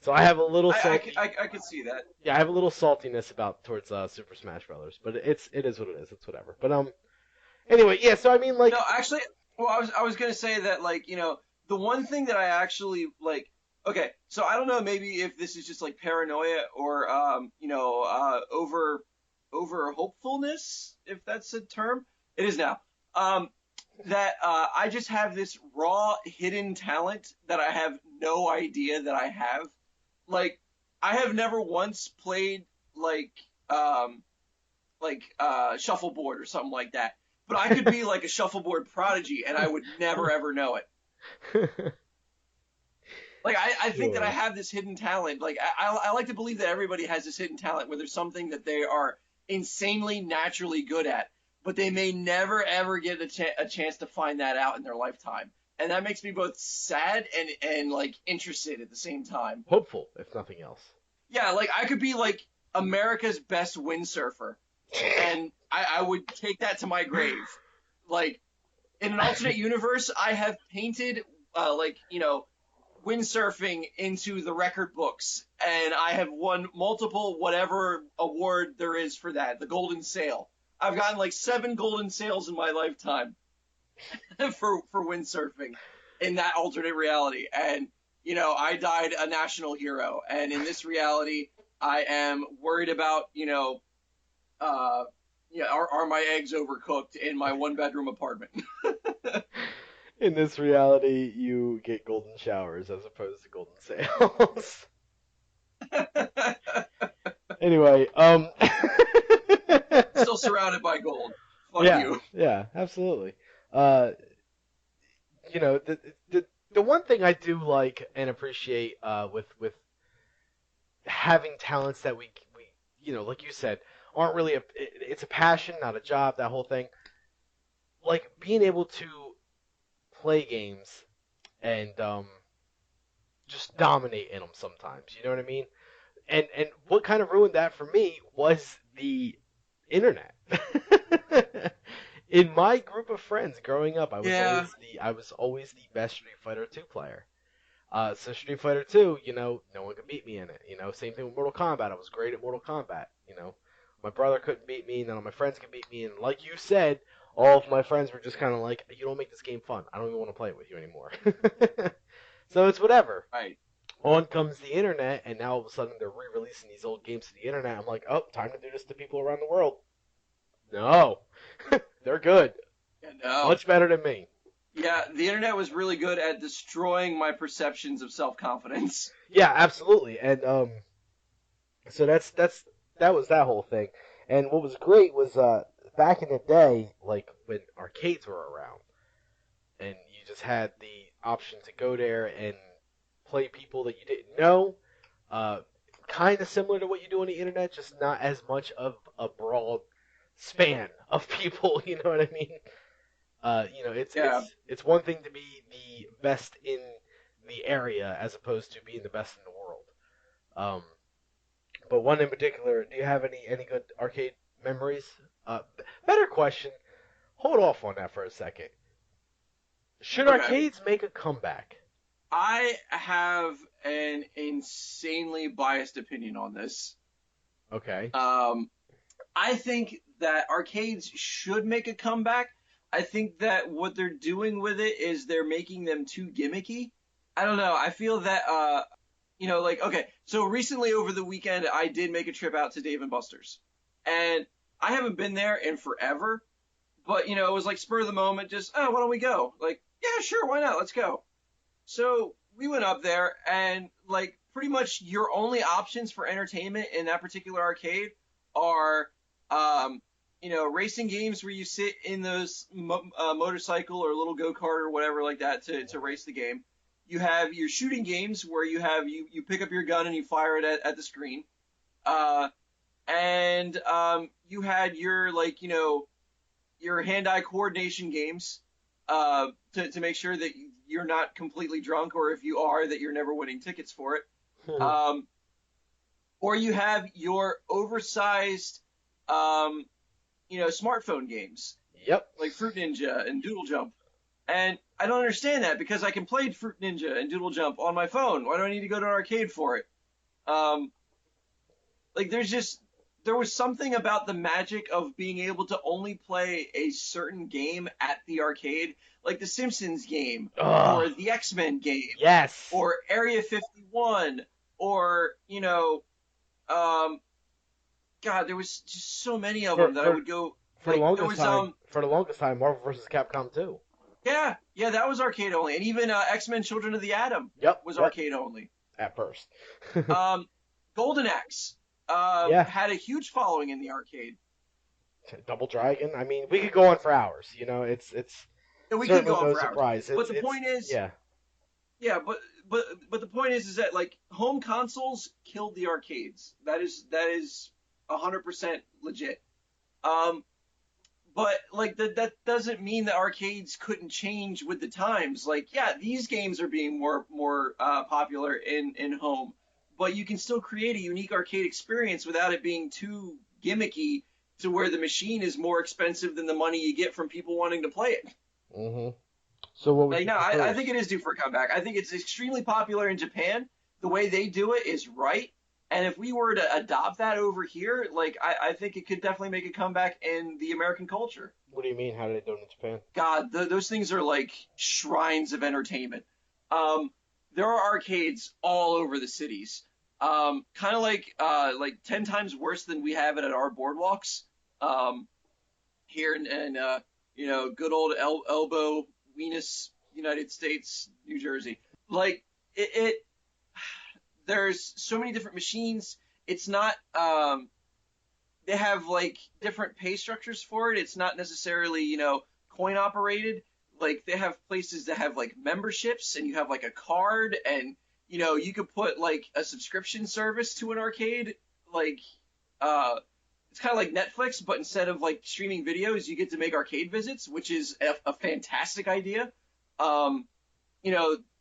So I have a little salty. I could see that. Yeah, I have a little saltiness towards Super Smash Brothers, but it is what it is. It's whatever. But anyway, yeah. So I mean, like, No, actually, well, I was gonna say that, like, the one thing that I actually like. Okay, so I don't know, maybe if this is just like paranoia or over hopefulness, if that's a term. It is now. That I just have this raw hidden talent that I have no idea that I have. Like, I have never once played shuffleboard or something like that. But I could be like a shuffleboard prodigy and I would never ever know it. Like, I think that I have this hidden talent. Like, I like to believe that everybody has this hidden talent where there's something that they are insanely naturally good at, but they may never ever get a chance to find that out in their lifetime. And that makes me both sad and like interested at the same time. Hopeful, if nothing else. Yeah, like I could be like America's best windsurfer, and I would take that to my grave. Like, in an alternate universe, I have painted windsurfing into the record books, and I have won multiple whatever award there is for that, the Golden Sail. I've gotten like 7 Golden Sails in my lifetime for windsurfing. in that alternate reality. And, I died a national hero. And in this reality, I am worried about, are my eggs overcooked in my one-bedroom apartment? In this reality, you get golden showers as opposed to golden sails. Anyway, Still surrounded by gold. Fuck yeah, you. yeah, absolutely. Uh, the one thing I do like and appreciate with having talents that we like you said aren't really it's a passion, not a job. That whole thing, like being able to play games and just dominate in them sometimes. You know what I mean? And what kind of ruined that for me was the internet. In my group of friends growing up, Yeah. I was always the best Street Fighter 2 player. So Street Fighter 2, no one could beat me in it. Same thing with Mortal Kombat. I was great at Mortal Kombat. My brother couldn't beat me, none of my friends could beat me, and like you said, all of my friends were just kind of like, you don't make this game fun. I don't even want to play it with you anymore. So it's whatever. Right. On comes the internet, and now all of a sudden they're re-releasing these old games to the internet. I'm like, oh, time to do this to people around the world. No, they're good, Yeah, no. much better than me. Yeah, the internet was really good at destroying my perceptions of self-confidence. Yeah, absolutely, and so that was that whole thing. And what was great was back in the day, like when arcades were around, and you just had the option to go there and play people that you didn't know. Uh, kind of similar to what you do on the internet, just not as much of a broad span of people. You know what I mean? It's Yeah. it's one thing to be the best in the area as opposed to being the best in the world. Um, but one in particular, do you have any good arcade memories? Better question. Hold off on that for a second. Should Okay. arcades make a comeback? I have an insanely biased opinion on this. Okay. Um, I think that arcades should make a comeback. I think that what they're doing with it is they're making them too gimmicky. I don't know. I feel that okay. So recently over the weekend, I did make a trip out to Dave and Buster's, and I haven't been there in forever. But it was like spur of the moment, just why don't we go? Like, yeah, sure, why not? Let's go. So we went up there, and like pretty much your only options for entertainment in that particular arcade are, racing games where you sit in those motorcycle or little go kart or whatever like that to race the game. You have your shooting games where you pick up your gun and you fire it at the screen. And you had your your hand-eye coordination games to make sure that you're not completely drunk, or if you are, that you're never winning tickets for it. Um, or you have your oversized, smartphone games Yep. like Fruit Ninja and Doodle Jump. And I don't understand that because I can play Fruit Ninja and Doodle Jump on my phone. Why do I need to go to an arcade for it? Um, like there was something about the magic of being able to only play a certain game at the arcade, like the Simpsons game, Ugh. or the X-Men game, Yes. or Area 51, or um, God, there was just so many of For them that I for would go. for the Like there longest was time, Marvel vs. Capcom 2. yeah, that was arcade only, and even X-Men: Children of the Atom Yep. was Yep. arcade only. At first. Um, Golden Axe Yeah. had a huge following in the arcade. Double Dragon. I mean, we could go on for hours. It's And we could certainly go on no for hours. surprise. But the It's point is, yeah. yeah, but the point is that like home consoles killed the arcades. That is 100% legit. Um, but like that doesn't mean that arcades couldn't change with the times. Like yeah, these games are being more popular in home, but you can still create a unique arcade experience without it being too gimmicky to where the machine is more expensive than the money you get from people wanting to play it. Mhm. So what would Like you no, prefer? I think it is due for a comeback. I think it's extremely popular in Japan. The way they do it is right. And if we were to adopt that over here, like I think it could definitely make a comeback in the American culture. What do you mean? How do they do it in Japan? God, those things are like shrines of entertainment. Um, there are arcades all over the cities. Kind of like 10 times worse than we have it at our boardwalks. Um, here in good old Elbow, Venus, United States, New Jersey. Like it there's so many different machines. It's not they have like different pay structures for it. It's not necessarily, coin operated. Like they have places that have like memberships and you have like a card and you could put like a subscription service to an arcade. Like uh it's kind of like Netflix, but instead of like streaming videos, you get to make arcade visits, which is a fantastic idea. Um,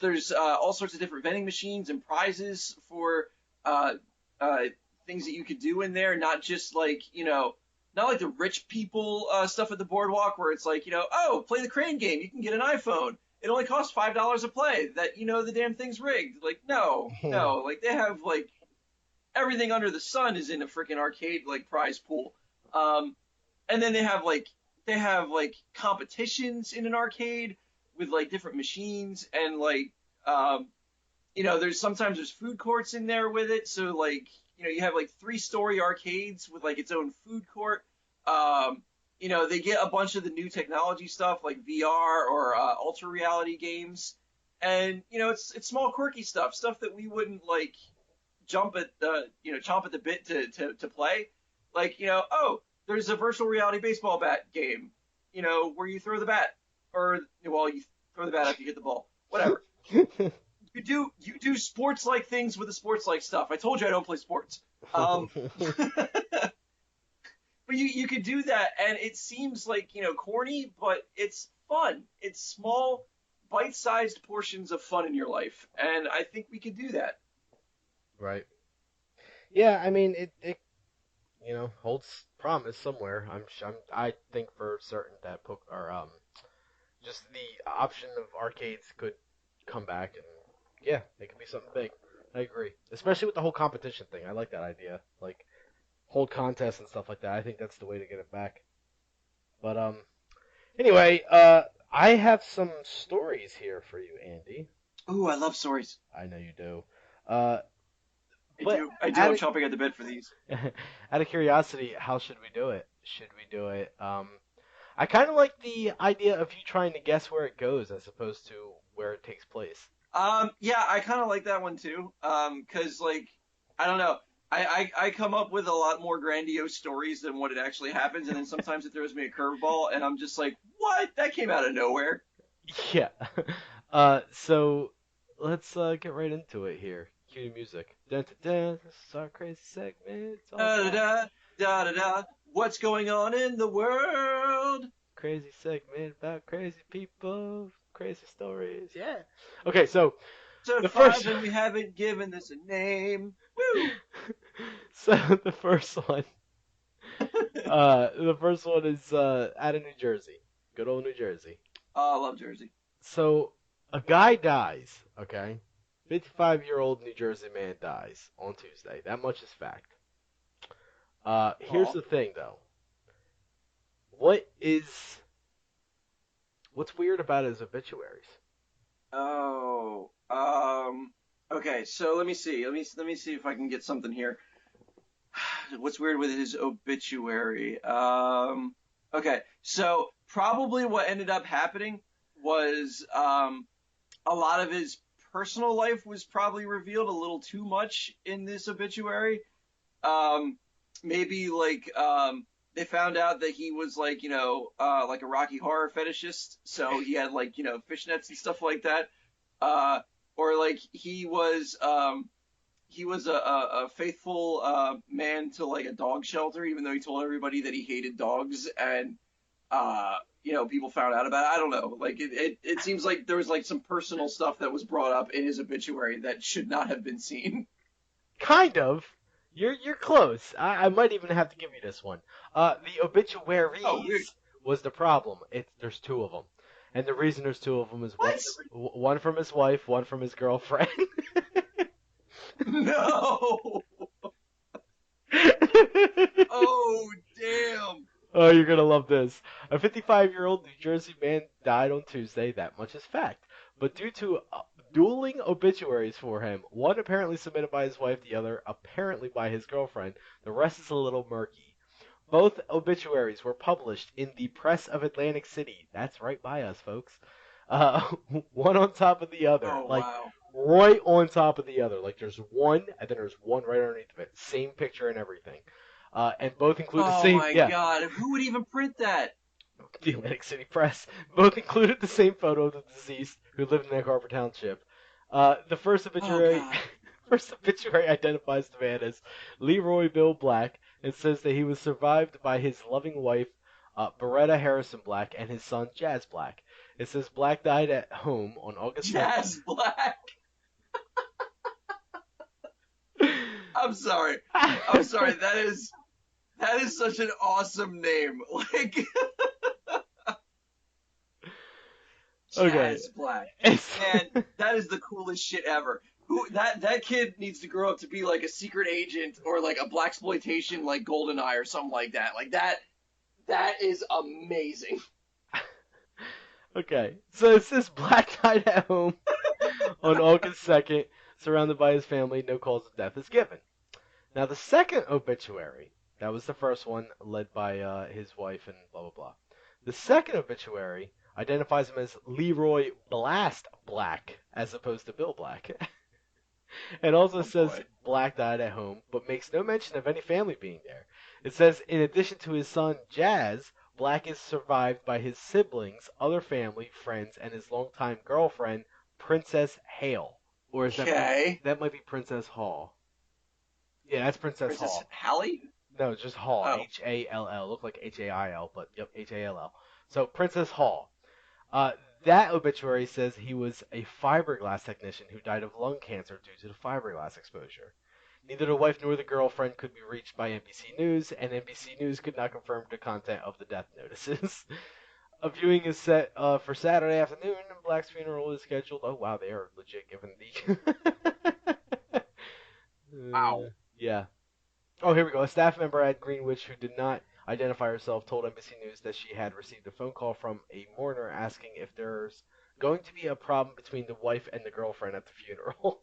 there's all sorts of different vending machines and prizes for uh, uh, things that you could do in there, not just like, not like the rich people stuff at the boardwalk where it's like, oh, play the crane game, you can get an iPhone. It only costs $5 a play. That the damn thing's rigged. Like no, no, like they have like everything under the sun is in a freaking arcade like prize pool. Um, and then they have like competitions in an arcade with like different machines and like there's food courts in there with it. So like you have like 3-story arcades with like its own food court. They get a bunch of the new technology stuff like VR or ultra reality games, and it's small quirky stuff that we wouldn't like chomp at the bit to play. Like, there's a virtual reality baseball bat game, where you throw the bat, or well, you throw the bat after you hit the ball, whatever. You do sports like things with the sports like stuff. I told you I don't play sports. But you could do that, and it seems like corny, but it's fun. It's small, bite-sized portions of fun in your life, and I think we could do that. Right. Yeah, I mean it holds promise somewhere. I think for certain that just the option of arcades could come back, and yeah, it could be something big. I agree, especially with the whole competition thing. I like that idea, like hold contests and stuff like that. I think that's the way to get it back. But anyway, I have some stories here for you, Andy. Ooh, I love stories. I know you do. Uh, I but do. I do. out I'm of chomping at the bit for these. out of curiosity, how should we do it? Should we do it? I kind of like the idea of you trying to guess where it goes as opposed to where it takes place. Yeah, I kind of like that one too. 'Cause like, I don't know. I come up with a lot more grandiose stories than what it actually happens, and then sometimes it throws me a curveball, and I'm just like, what? That came out of nowhere. Yeah. So let's get right into it here. Cue the music. Dun, dun, dun. This is our crazy segment. It's all Da da about da da da da. What's going on in the world? crazy segment about crazy people, crazy stories. Yeah. Okay, so the Survive, first and we haven't given this a name. Woo! so the first one is out of New Jersey. Good old New Jersey. Oh, I love Jersey. So a guy dies, okay? 55-year-old New Jersey man dies on Tuesday. That much is fact. Here's Oh. the thing though. What is what's weird about his obituaries? Oh. Okay, so let me see. Let me see if I can get something here. What's weird with his obituary? Okay, so probably what ended up happening was a lot of his personal life was probably revealed a little too much in this obituary. Um, Maybe like they found out that he was like like a Rocky Horror fetishist, so he had like fishnets and stuff like that. Uh, or like he was a faithful man to like a dog shelter, even though he told everybody that he hated dogs, and people found out about it. I don't know. Like it seems like there was like some personal stuff that was brought up in his obituary that should not have been seen. Kind of. You're close. I might even have to give you this one. The Oh, weird. obituaries was the problem. There's two of them, and the reason there's two of them is What? one from his wife, one from his girlfriend. No. Oh, you're gonna love this. A 55-year-old New Jersey man died on Tuesday. That much is fact. But due to dueling obituaries for him, one apparently submitted by his wife, the other apparently by his girlfriend, the rest is a little murky. Both obituaries were published in the Press of Atlantic City. That's right by us, folks. Uh, one on top of the other, Oh like wow. right on top of the other. Like there's one, and then there's one right underneath of it. Same picture and everything. And both include the Oh same, my yeah, God. Who would even print that? the Atlantic City Press. Both included the same photo of the deceased who lived in Egg Harbor Township. The first Oh obituary, God. first obituary identifies the man as Leroy Bill Black and says that he was survived by his loving wife, Beretta Harrison Black, and his son Jazz Black. It says Black died at home on August 2nd. Jazz Black. I'm sorry. I'm sorry. That is such an awesome name. Like Okay. Jazz Black. It's- Man, that is the coolest shit ever. Who that kid needs to grow up to be like a secret agent or like a blaxploitation like GoldenEye or something like that. Like that is amazing. Okay, so it says Black died at home on August 2nd, surrounded by his family. No cause of death is given. Now, the second obituary, that was the first one, led by his wife and blah, blah, blah. The second obituary identifies him as Leroy Blast Black, as opposed to Bill Black. It also Oh, says boy. Black died at home, but makes no mention of any family being there. It says, in addition to his son Jazz, Black is survived by his siblings, other family, friends, and his longtime girlfriend, Princess Hale. Or is Okay. that might be Princess Hall. Yeah, that's Princess Princess Hall. Hallie? No, it's just Hall. Oh. Hall. Look like Hail, but yep, Hall. So Princess Hall. That obituary says he was a fiberglass technician who died of lung cancer due to the fiberglass exposure. Neither the wife nor the girlfriend could be reached by NBC News, and NBC News could not confirm the content of the death notices. A viewing is set for Saturday afternoon, and Black's funeral is scheduled. Oh wow, they are legit giving the. Wow. Yeah. Oh, here we go. A staff member at Greenwich who did not identify herself told NBC News that she had received a phone call from a mourner asking if there's going to be a problem between the wife and the girlfriend at the funeral.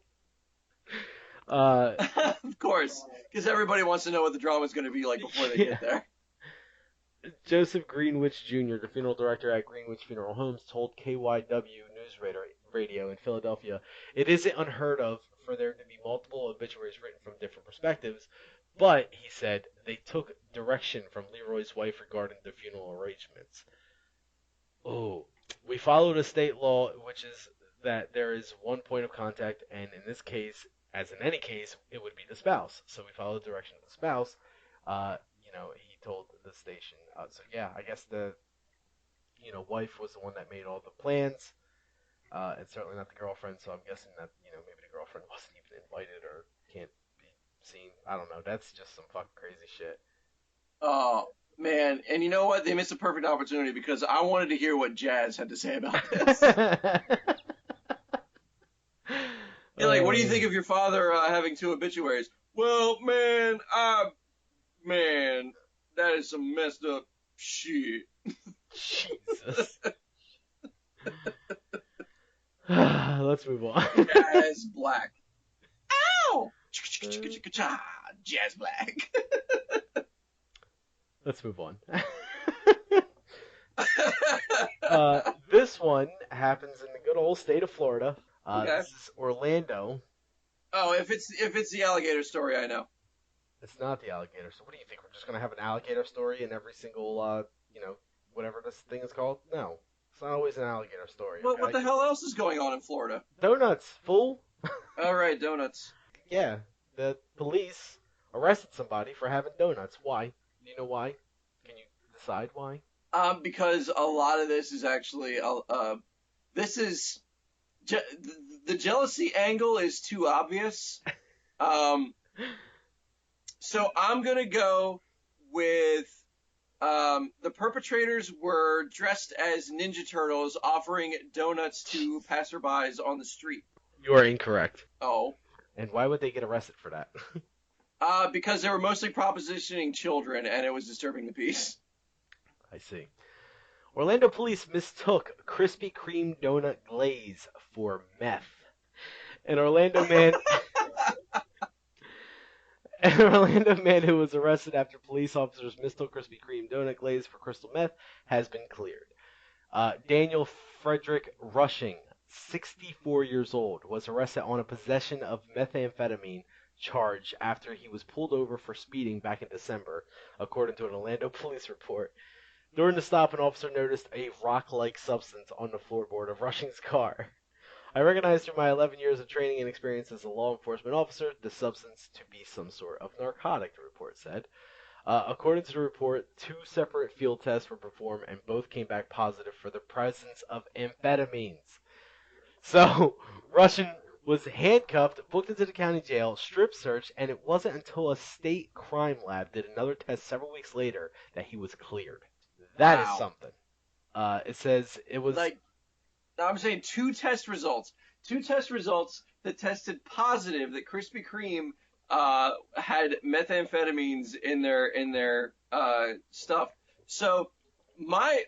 Of course, because everybody wants to know what the drama's going to be like before they get there. Joseph Greenwich Jr., the funeral director at Greenwich Funeral Homes, told KYW News Radio in Philadelphia, "It isn't unheard of for there to be multiple obituaries written from different perspectives, but," he said, "they took direction from Leroy's wife regarding the funeral arrangements." Oh, we followed a state law, which is that there is one point of contact, and in this case, as in any case, it would be the spouse. So we followed the direction of the spouse. He told the station. So yeah, I guess the wife was the one that made all the plans, and certainly not the girlfriend. So I'm guessing that maybe the girlfriend wasn't even invited or can't be seen. I don't know. That's just some fucking crazy shit. Oh man, and you know what? They missed a perfect opportunity because I wanted to hear what Jazz had to say about this. You're like, what do you think of your father having two obituaries? Well, man, that is some messed up shit. Jesus. Let's move on. Jazz Black. Ow! Jazz Black. Let's move on. This one happens in the good old state of Florida. Okay. This is Orlando. Oh, if it's the alligator story, I know. It's not the alligator. So what do you think? We're just gonna have an alligator story in every single, whatever this thing is called? No, it's not always an alligator story. But Okay? what the hell else is going on in Florida? Donuts, fool. All right, donuts. Yeah, the police arrested somebody for having donuts. Why? Do you know why? Can you decide why? Because a lot of this is actually, this is, the jealousy angle is too obvious. So I'm gonna go with, the perpetrators were dressed as Ninja Turtles offering donuts to passerbys on the street. You are incorrect. Oh. And why would they get arrested for that? Because they were mostly propositioning children and it was disturbing the peace. I see. Orlando police mistook Krispy Kreme donut glaze for meth. An Orlando man An Orlando man who was arrested after police officers mistook Krispy Kreme donut glaze for crystal meth has been cleared. Daniel Frederick Rushing, 64 years old, was arrested on a possession of methamphetamine charge after he was pulled over for speeding back in December, according to an Orlando police report. During the stop, an officer noticed a rock-like substance on the floorboard of Rushing's car. I recognize through my 11 years of training and experience as a law enforcement officer the substance to be some sort of narcotic, the report said. According to the report, 2 separate field tests were performed and both came back positive for the presence of amphetamines. So, Russian was handcuffed, booked into the county jail, strip searched, and it wasn't until a state crime lab did another test several weeks later that he was cleared. That is Wow. something. It says it was... Like, now I'm saying 2 test results. 2 test results that tested positive that Krispy Kreme had methamphetamines in their stuff. So my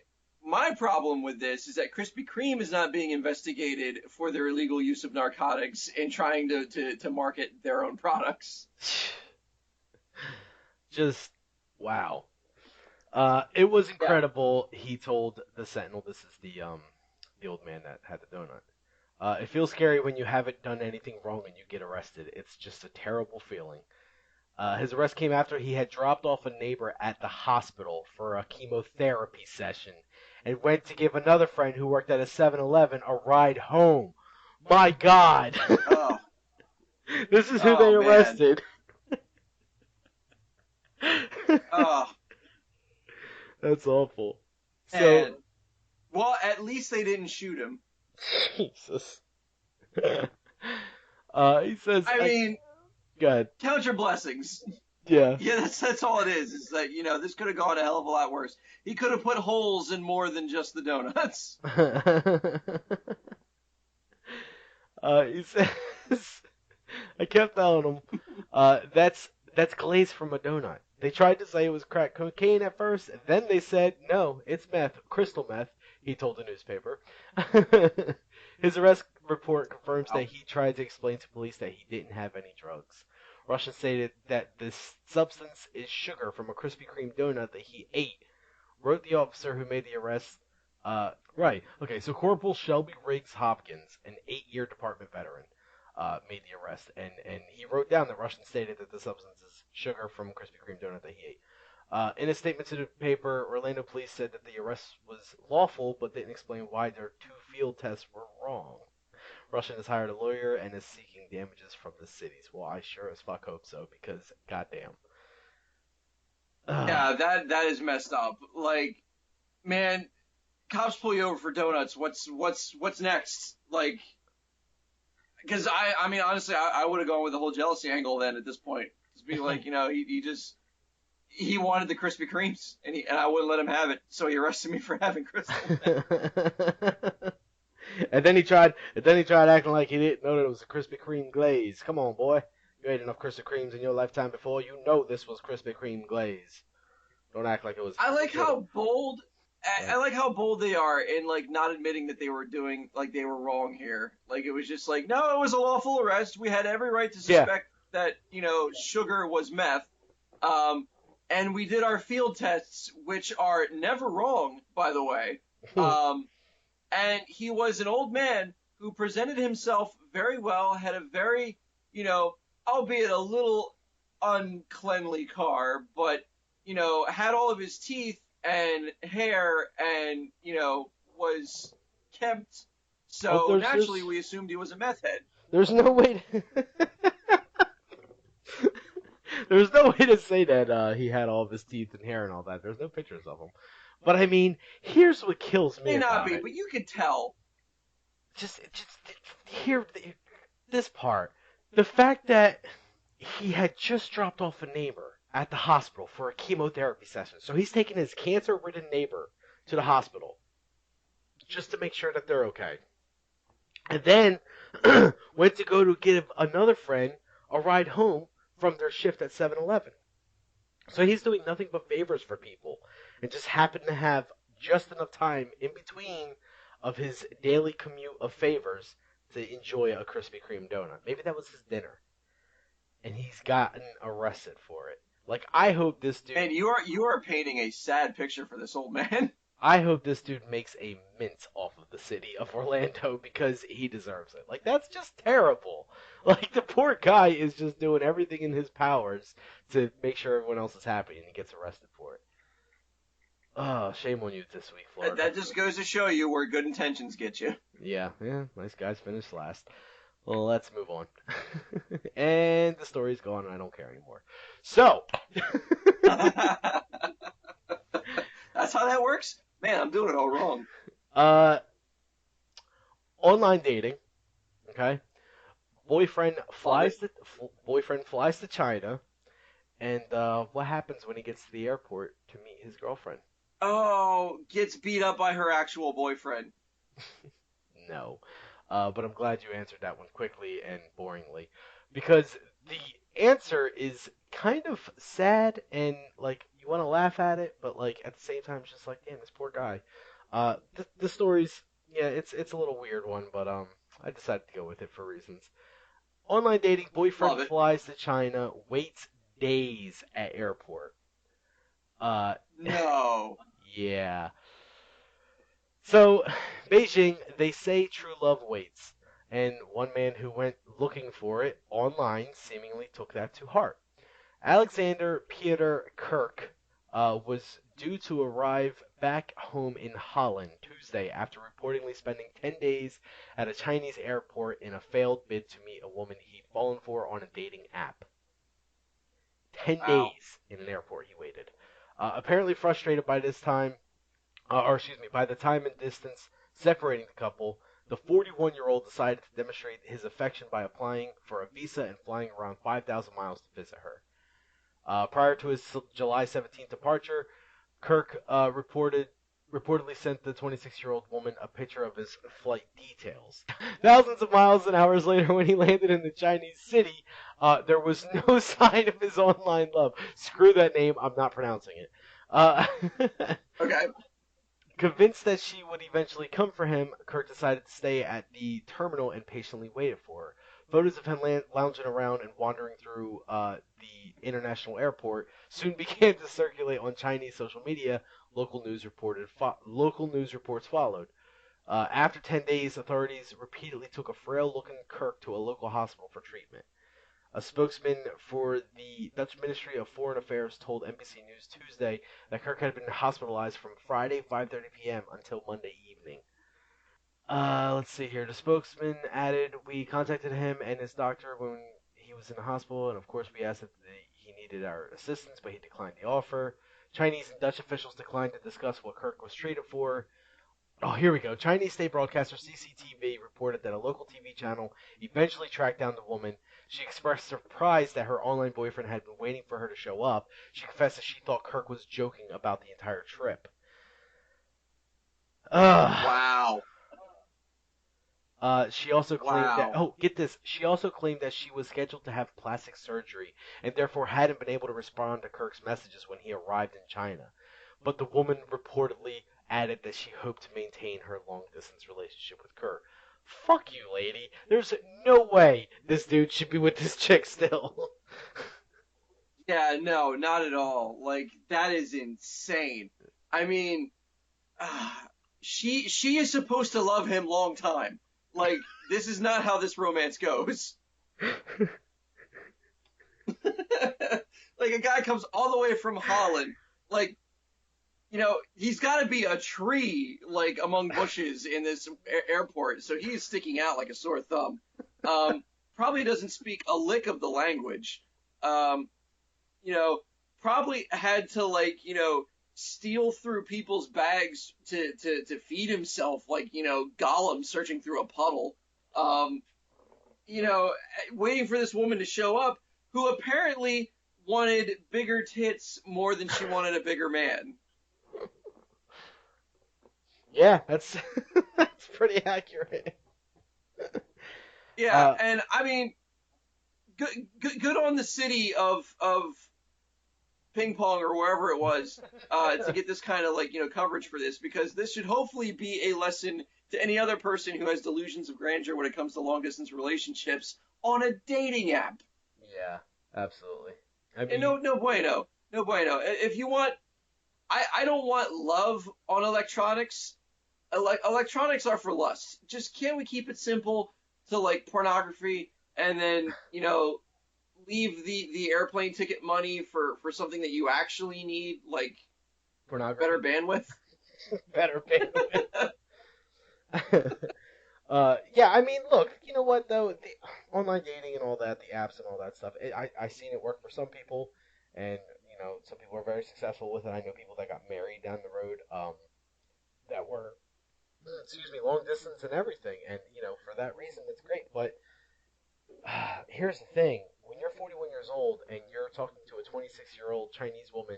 problem with this is that Krispy Kreme is not being investigated for their illegal use of narcotics and trying to market their own products. Just, wow. It was incredible, he told the Sentinel. This is the old man that had the donut. It feels scary when you haven't done anything wrong and you get arrested. It's just a terrible feeling. His arrest came after he had dropped off a neighbor at the hospital for a chemotherapy session and went to give another friend who worked at a 7-Eleven a ride home. My God! Oh. This is who Oh, they man. arrested. Oh. That's awful. So, And, well, at least they didn't shoot him. Jesus. He says, I mean, go ahead. count your blessings. Yeah. Yeah, that's all it is. It's that, this could have gone a hell of a lot worse. He could have put holes in more than just the donuts. He says, I kept telling him, that's glaze from a donut. They tried to say it was crack cocaine at first, then they said, no, it's meth, crystal meth, he told the newspaper. His arrest report confirms that he tried to explain to police that he didn't have any drugs. Russian stated that this substance is sugar from a Krispy Kreme donut that he ate, wrote the officer who made the arrest. Right. Okay, so Corporal Shelby Riggs Hopkins, an 8-year department veteran, made the arrest, and he wrote down that Russian stated that the substance is sugar from Krispy Kreme donut that he ate. In a statement to the paper, Orlando police said that the arrest was lawful, but didn't explain why their 2 field tests were wrong. Russian has hired a lawyer and is seeking damages from the cities. Well, I sure as fuck hope so, because goddamn. Yeah, that is messed up. Like, man, cops pull you over for donuts. What's next? Like, because I mean, honestly, I would have gone with the whole jealousy angle then at this point. Just be like, he wanted the Krispy Kremes, and I wouldn't let him have it, so he arrested me for having crystal. And then he tried acting like he didn't know that it was a Krispy Kreme glaze. Come on, boy. You ate enough Krispy Kremes in your lifetime before. You know this was Krispy Kreme glaze. Don't act like it was. I like how bold they are in like not admitting that they were wrong here. Like it was just like, no, it was a lawful arrest. We had every right to suspect that sugar was meth. And we did our field tests, which are never wrong, by the way. And he was an old man who presented himself very well, had a very, albeit a little uncleanly car, but, had all of his teeth and hair and, was kempt. So naturally we assumed he was a meth head. There's no way There's no way to say that he had all of his teeth and hair and all that. There's no pictures of him. But I mean, here's what kills me. May not about be, it. but you could tell. Just hear this part. The fact that he had just dropped off a neighbor at the hospital for a chemotherapy session. So he's taking his cancer-ridden neighbor to the hospital just to make sure that they're okay. And then went to go to give another friend a ride home from their shift at 7-Eleven. So he's doing nothing but favors for people. and just happened to have just enough time in between of his daily commute of favors to enjoy a Krispy Kreme donut. Maybe that was his dinner, and he's gotten arrested for it. Like I hope this dude And you are painting a sad picture for this old man. I hope this dude makes a mint off of the city of Orlando because he deserves it. Like that's just terrible. Like the poor guy is just doing everything in his powers to make sure everyone else is happy and he gets arrested for it. Oh, shame on you this week, That, Florida. that just goes to show you where good intentions get you. Yeah, yeah, nice guys finished last. Well, let's move on. And the story's gone and I don't care anymore. So, That's how that works? Man, I'm doing it all wrong. uh, online dating, okay? Love it. Boyfriend flies to China, and what happens when he gets to the airport to meet his girlfriend? Oh, gets beat up by her actual boyfriend. No, but I'm glad you answered that one quickly and boringly, because the answer is kind of sad and like you want to laugh at it, but like at the same time, it's just like, damn, this poor guy. The story's yeah, it's a little weird one, but I decided to go with it for reasons. Online dating, boyfriend Love it. flies to China, waits days at airport. Uh, No. yeah. So, Beijing, they say true love waits, and one man who went looking for it online seemingly took that to heart. Alexander Peter Kirk was due to arrive back home in Holland Tuesday after reportedly spending 10 days at a Chinese airport in a failed bid to meet a woman he'd fallen for on a dating app. 10 Wow. days in an airport he waited. Apparently frustrated by this time, or excuse me, by the time and distance separating the couple, the 41-year-old decided to demonstrate his affection by applying for a visa and flying around 5,000 miles to visit her. Prior to his July 17th departure, Kirk reportedly sent the 26-year-old woman a picture of his flight details. Thousands of miles and hours later, when he landed in the Chinese city, there was no sign of his online love. Screw that name, I'm not pronouncing it. Uh, Okay. Convinced that she would eventually come for him, Kirk decided to stay at the terminal and patiently waited for her. Photos of him lounging around and wandering through the international airport soon began to circulate on Chinese social media. Local news reports followed. After 10 days, authorities repeatedly took a frail-looking Kirk to a local hospital for treatment. A spokesman for the Dutch Ministry of Foreign Affairs told NBC News Tuesday that Kirk had been hospitalized from Friday 5:30 p.m. until Monday evening. Let's see here. The spokesman added, "We contacted him and his doctor when he was in the hospital, and of course we asked if he needed our assistance, but he declined the offer. Chinese and Dutch officials declined to discuss what Kirk was treated for. Oh, here we go. Chinese state broadcaster CCTV reported that a local TV channel eventually tracked down the woman. She expressed surprise that her online boyfriend had been waiting for her to show up. She confessed that she thought Kirk was joking about the entire trip. Ugh. Wow. She also claimed that, Wow. oh, get this, she also claimed that she was scheduled to have plastic surgery and therefore hadn't been able to respond to Kirk's messages when he arrived in China. But the woman reportedly added that she hoped to maintain her long distance relationship with Kirk. Fuck you, lady. There's no way this dude should be with this chick still. Yeah, no, not at all. Like that is insane. I mean, ah, she is supposed to love him long time. Like this is not how this romance goes. Like a guy comes all the way from Holland. Like he's got to be a tree like among bushes in this airport, so he's sticking out like a sore thumb. Um, Probably doesn't speak a lick of the language. Um, you know, Probably had to steal through people's bags to feed himself, like Gollum searching through a puddle. Um, you know, Waiting for this woman to show up, who apparently wanted bigger tits more than she wanted a bigger man. Yeah, that's that's pretty accurate. Yeah, Uh, and I mean, good on the city of Ping Pong or wherever it was to get this kind of like coverage for this, because this should hopefully be a lesson to any other person who has delusions of grandeur when it comes to long distance relationships on a dating app. Yeah, absolutely. I And mean, no bueno, no bueno. If you want, I don't want love on electronics. Electronics are for lust. Just can't we keep it simple to like pornography, and then leave the airplane ticket money for something that you actually need, like pornography. better bandwidth. Better bandwidth. Yeah, I mean, look, you know what though, the online dating and all that, the apps and all that stuff, I seen it work for some people, and some people are very successful with it. I know people that got married down the road, that were, excuse me, long distance and everything, and for that reason, it's great. But here's the thing: when you're 41 years old and you're talking to a 26-year-old Chinese woman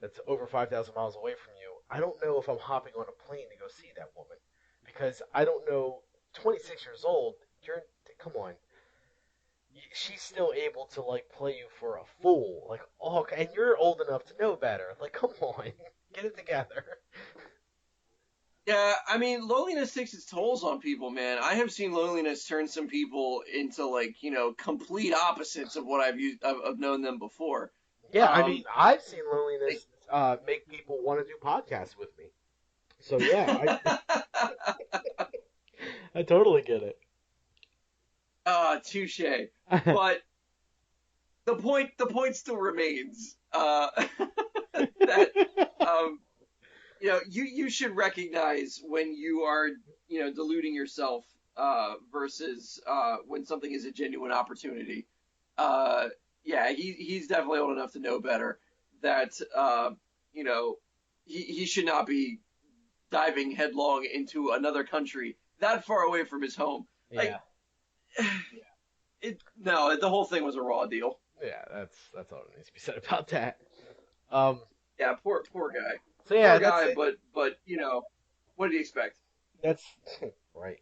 that's over 5,000 miles away from you, I don't know if I'm hopping on a plane to go see that woman, because I don't know. 26 years old, come on. She's still able to like play you for a fool, like, oh, and you're old enough to know better. Like, come on, get it together. Yeah, I mean, loneliness takes its tolls on people, man. I have seen loneliness turn some people into like complete opposites of what I've known them before. Yeah, I mean, Um, I've seen loneliness make people want to do podcasts with me. So yeah, I totally get it. touche. But the point still remains that you should recognize when you are deluding yourself versus when something is a genuine opportunity. Uh, yeah, he's definitely old enough to know better that you know he should not be diving headlong into another country that far away from his home. Yeah, Like no, the whole thing was a raw deal. yeah, that's all that needs to be said about that. Um, Yeah, poor guy. so yeah, Poor that's guy, it. but what did he expect? That's right.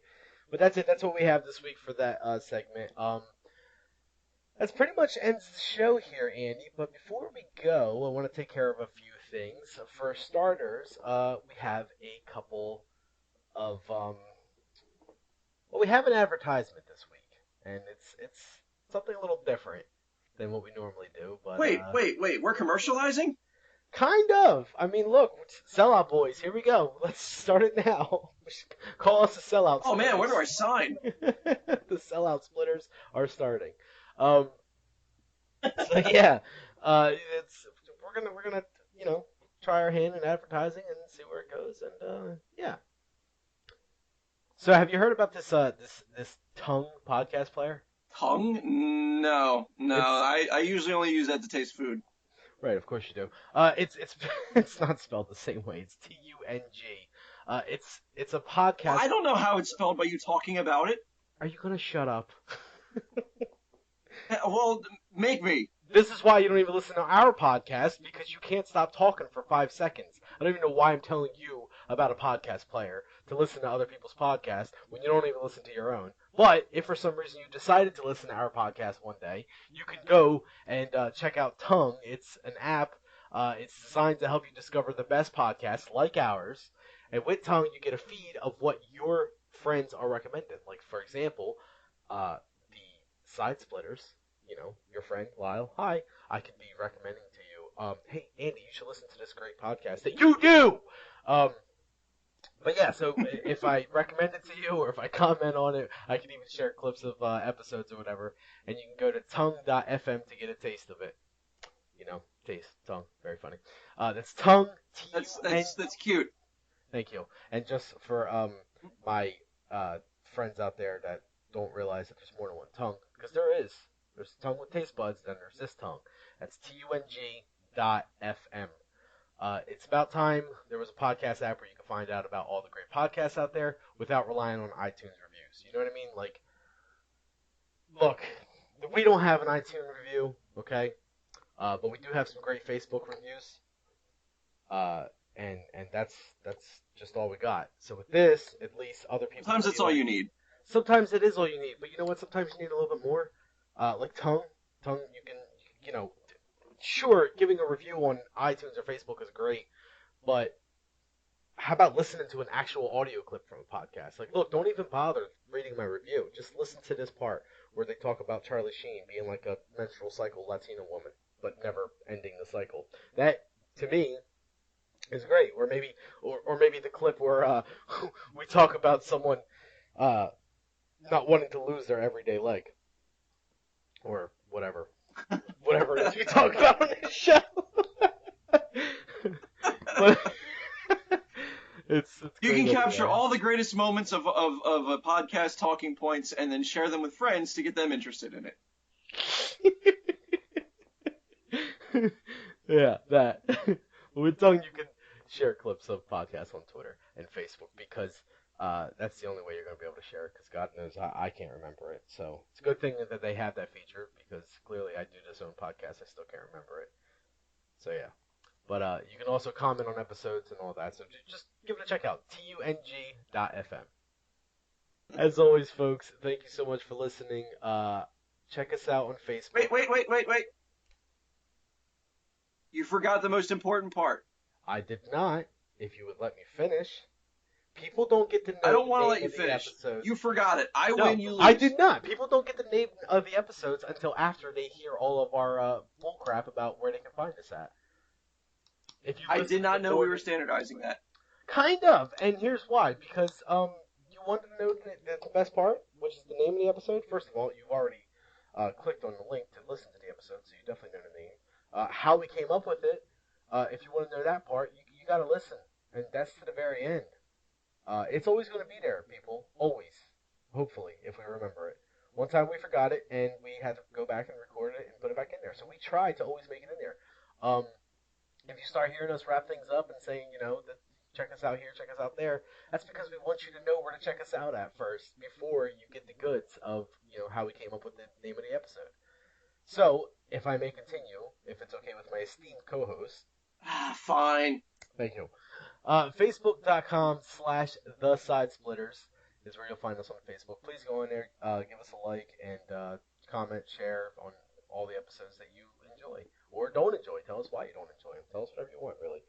But that's it. That's what we have this week for that segment. That's pretty much ends the show here, Andy. But before we go, I want to take care of a few things. For starters, we have a couple of well, we have an advertisement this week, and it's something a little different than what we normally do. But Wait. We're commercializing? kind of. I mean, look, sellout boys. Here we go. Let's start it now. Call us the sellout Oh man, where do I splitters. sign? The sellout splitters are starting. Um, so yeah, it's we're gonna try our hand in advertising and see where it goes, and yeah. So have you heard about this Tongue podcast player? Tongue? No. It's I usually only use that to taste food. right, of course you do. It's it's not spelled the same way. It's Tung. It's a Well, podcast. I don't know how it's spelled by you talking about it. Are you gonna shut up? Well, make me. This is why you don't even listen to our podcast, because you can't stop talking for 5 seconds. I don't even know why I'm telling you about a podcast player to listen to other people's podcasts when you don't even listen to your own. But if for some reason you decided to listen to our podcast one day, you can go and check out Tongue. It's an app. It's designed to help you discover the best podcasts like ours. And with Tongue, you get a feed of what your friends are recommending. Like, for example, the Side Splitters, your friend Lyle, hi, I could be recommending to you, hey, Andy, you should listen to this great podcast that you do. Um, but yeah, so if I recommend it to you or if I comment on it, I can even share clips of episodes or whatever, and you can go to tongue.fm to get a taste of it. Taste, tongue, very funny. That's tongue, That's T-U-N. that's that's cute. Thank you. And just for my friends out there that don't realize that there's more than one tongue, because there is. There's tongue with taste buds, then there's this tongue. That's TUNG.FM. It's about time there was a podcast app where you can find out about all the great podcasts out there without relying on iTunes reviews. You know what I mean? Like, look, we don't have an iTunes review, okay? But we do have some great Facebook reviews. And that's just all we got. So with this, at least other people. Sometimes that's all you need. Sometimes it is all you need, but you know what? Sometimes you need a little bit more. Like tongue, you can, sure, giving a review on iTunes or Facebook is great, but how about listening to an actual audio clip from a podcast? Like, look, don't even bother reading my review. Just listen to this part where they talk about Charlie Sheen being like a menstrual cycle Latina woman, but never ending the cycle. That, to me, is great. Or maybe the clip where we talk about someone uh, not wanting to lose their everyday leg, or whatever it is we talk about on this show. But it's You great can capture anyway. all the greatest moments of a podcast talking points and then share them with friends to get them interested in it. Yeah, that. We're telling you can share clips of podcasts on Twitter and Facebook because that's the only way you're going to be able to share it because God knows I can't remember it. So it's a good thing that they have that feature because clearly I do this own podcast. I still can't remember it. So yeah. But you can also comment on episodes and all that. So just give it a check out. TUNG.fm. As always, folks, thank you so much for listening. Check us out on Facebook. Wait. You forgot the most important part. I did not. If you would let me finish. People don't get to know I don't the want to name let you of the finish. episodes. You forgot it. I No, win, you lose. I did not. People don't get the name of the episodes until after they hear all of our bull crap about where they can find us at. If you I listen did not to know more we were than- standardizing that. Kind of, and here's why. Because you wanted to know the best part, which is the name of the episode. First of all, you've already clicked on the link to listen to the episode, so you definitely know the name. How we came up with it, if you want to know that part, you got to listen, and that's to the very end. It's always going to be there, people. Always. Hopefully, if we remember it. One time we forgot it, and we had to go back and record it and put it back in there. So we try to always make it in there. If you start hearing us wrap things up and saying, check us out here, check us out there, that's because we want you to know where to check us out at first before you get the goods of, how we came up with the name of the episode. So, if I may continue, if it's okay with my esteemed co-host. Fine. Thank you. Facebook.com/The Side Splitters is where you'll find us on Facebook. Please go in there, give us a like, and comment, share on all the episodes that you enjoy or don't enjoy. Tell us why you don't enjoy them. Tell us whatever you want, really.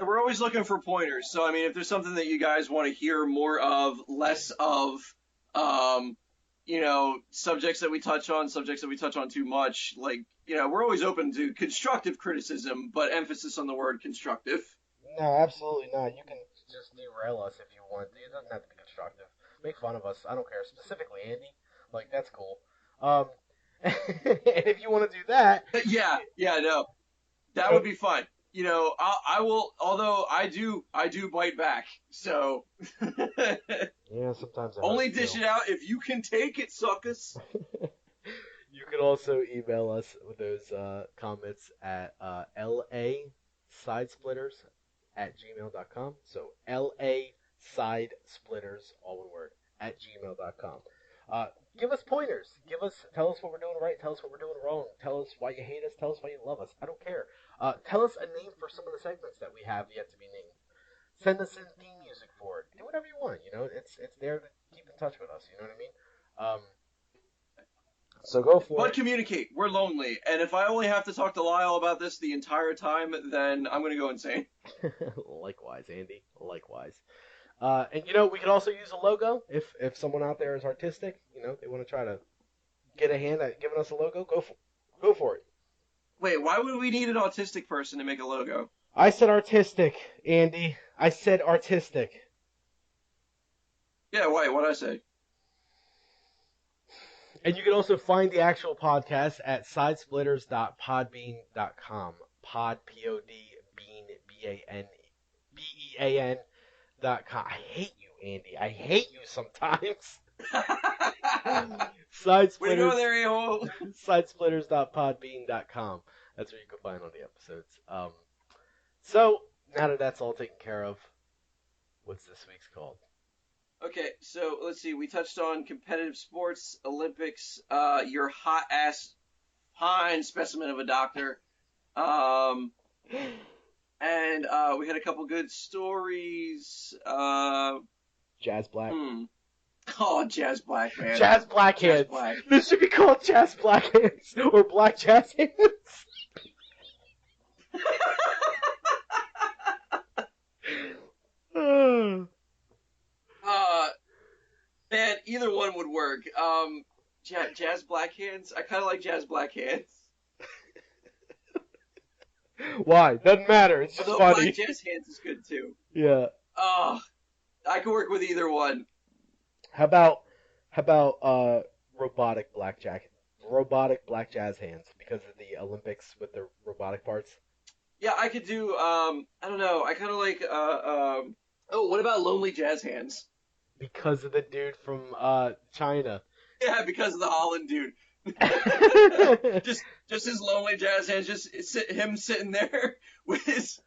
We're always looking for pointers. So, I mean, if there's something that you guys want to hear more of, less of, subjects that we touch on too much, we're always open to constructive criticism, but emphasis on the word constructive. No, absolutely not. You can just derail us if you want. It doesn't have to be constructive. Make fun of us. I don't care. Specifically, Andy. That's cool. And if you want to do that. Yeah, no. That would be fun. I will, although I do bite back. So. Yeah, sometimes only dish it out if you can take it, suckers. You can also email us with those comments at lasidesplitters@gmail.com. So lasidesplitters, all one word, @gmail.com. Give us pointers. Tell us what we're doing right. Tell us what we're doing wrong. Tell us why you hate us. Tell us why you love us. I don't care. Tell us a name for some of the segments that we have yet to be named. Send us in theme music for it. Do whatever you want. It's there to keep in touch with us. You know what I mean? So go for it. But communicate. We're lonely, and if I only have to talk to Lyle about this the entire time, then I'm gonna go insane. Likewise, Andy. Likewise. And we could also use a logo if someone out there is artistic. They want to try to get a hand at giving us a logo. Go for it. Wait, why would we need an autistic person to make a logo? I said artistic, Andy. I said artistic. Yeah, wait, what'd I say? And you can also find the actual podcast at sidesplitters.podbean.com. Pod, P-O-D, bean, B-E-A-N.com. I hate you, Andy. I hate you sometimes. Sidesplitters. Way to go there, a-hole. Sidesplitters.podbean.com. That's where you can find all the episodes. So, now that that's all taken care of, what's this week's called? Okay, so let's see. We touched on competitive sports, Olympics, your hot-ass fine specimen of a doctor. And we had a couple good stories. Jazz Black. Oh, Jazz Black, man. Jazz Black Jazz Hands. Black. This should be called Jazz Black Hands or Black Jazz Hands. Man, either one would work. Jazz Black Hands. I kind of like Jazz Black Hands. Why? Doesn't matter. It's just Although funny. Black Jazz Hands is good too. Yeah. I could work with either one. How about robotic black jazz hands because of the Olympics with the robotic parts? Yeah, I could do. I don't know. I kind of like. Oh, what about Lonely Jazz Hands? Because of the dude from China. Yeah, because of the Holland dude. just his lonely jazz hands, him sitting there with his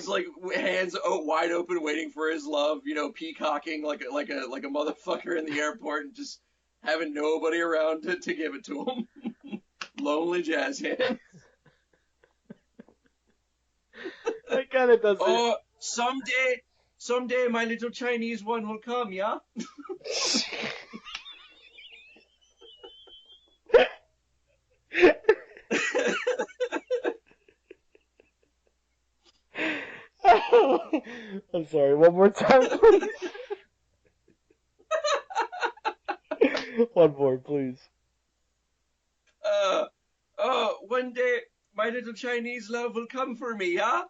like hands wide open, waiting for his love, peacocking like a motherfucker in the airport, and just having nobody around to give it to him. Lonely jazz hands. That kind of does it. Oh, someday my little Chinese one will come, yeah. I'm sorry, one more time, please. One more, please. One day my little Chinese love will come for me, yeah?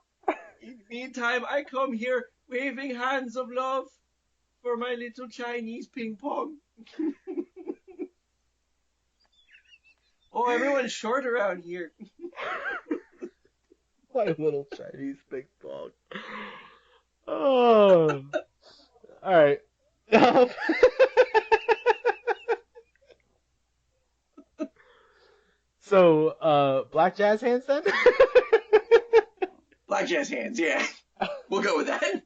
In the meantime, I come here waving hands of love for my little Chinese ping pong. Oh, everyone's short around here. My little Chinese ping pong. Oh. Alright. So, Black Jazz Hands then? Black Jazz Hands, yeah. We'll go with that.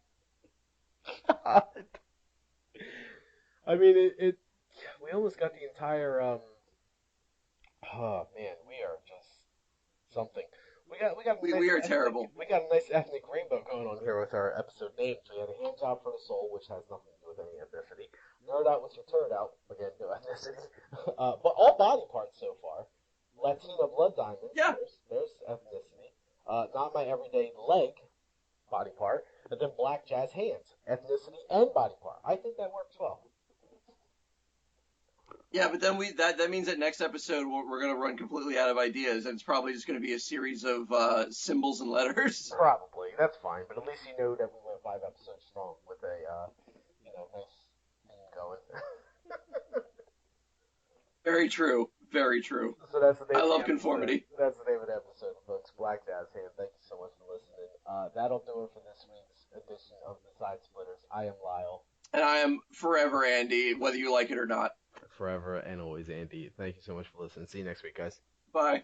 God. I mean, we almost got the entire, oh man, we are just something. We are terrible. We got a nice ethnic rainbow going on here with our episode names. We had a hand job for the soul, which has nothing to do with any ethnicity. Nerd out with your turd out, again, no ethnicity. But all body parts so far. Latina blood diamonds. Yeah. There's ethnicity. Not my everyday leg body part. And then black jazz hands, ethnicity and body part. I think that works well. Yeah, but then that means that next episode we're gonna run completely out of ideas, and it's probably just gonna be a series of symbols and letters. Probably, that's fine. But at least you know that we went 5 episodes strong with a nice thing going. Very true. Very true. So that's the name. I love conformity. That's the name of the episode, folks. Black Jazz Hand. Thank you so much for listening. That'll do it for this week's edition of the Side Splitters. I am Lyle. And I am forever Andy, whether you like it or not. Forever and always Andy. Thank you so much for listening. See you next week, guys. Bye.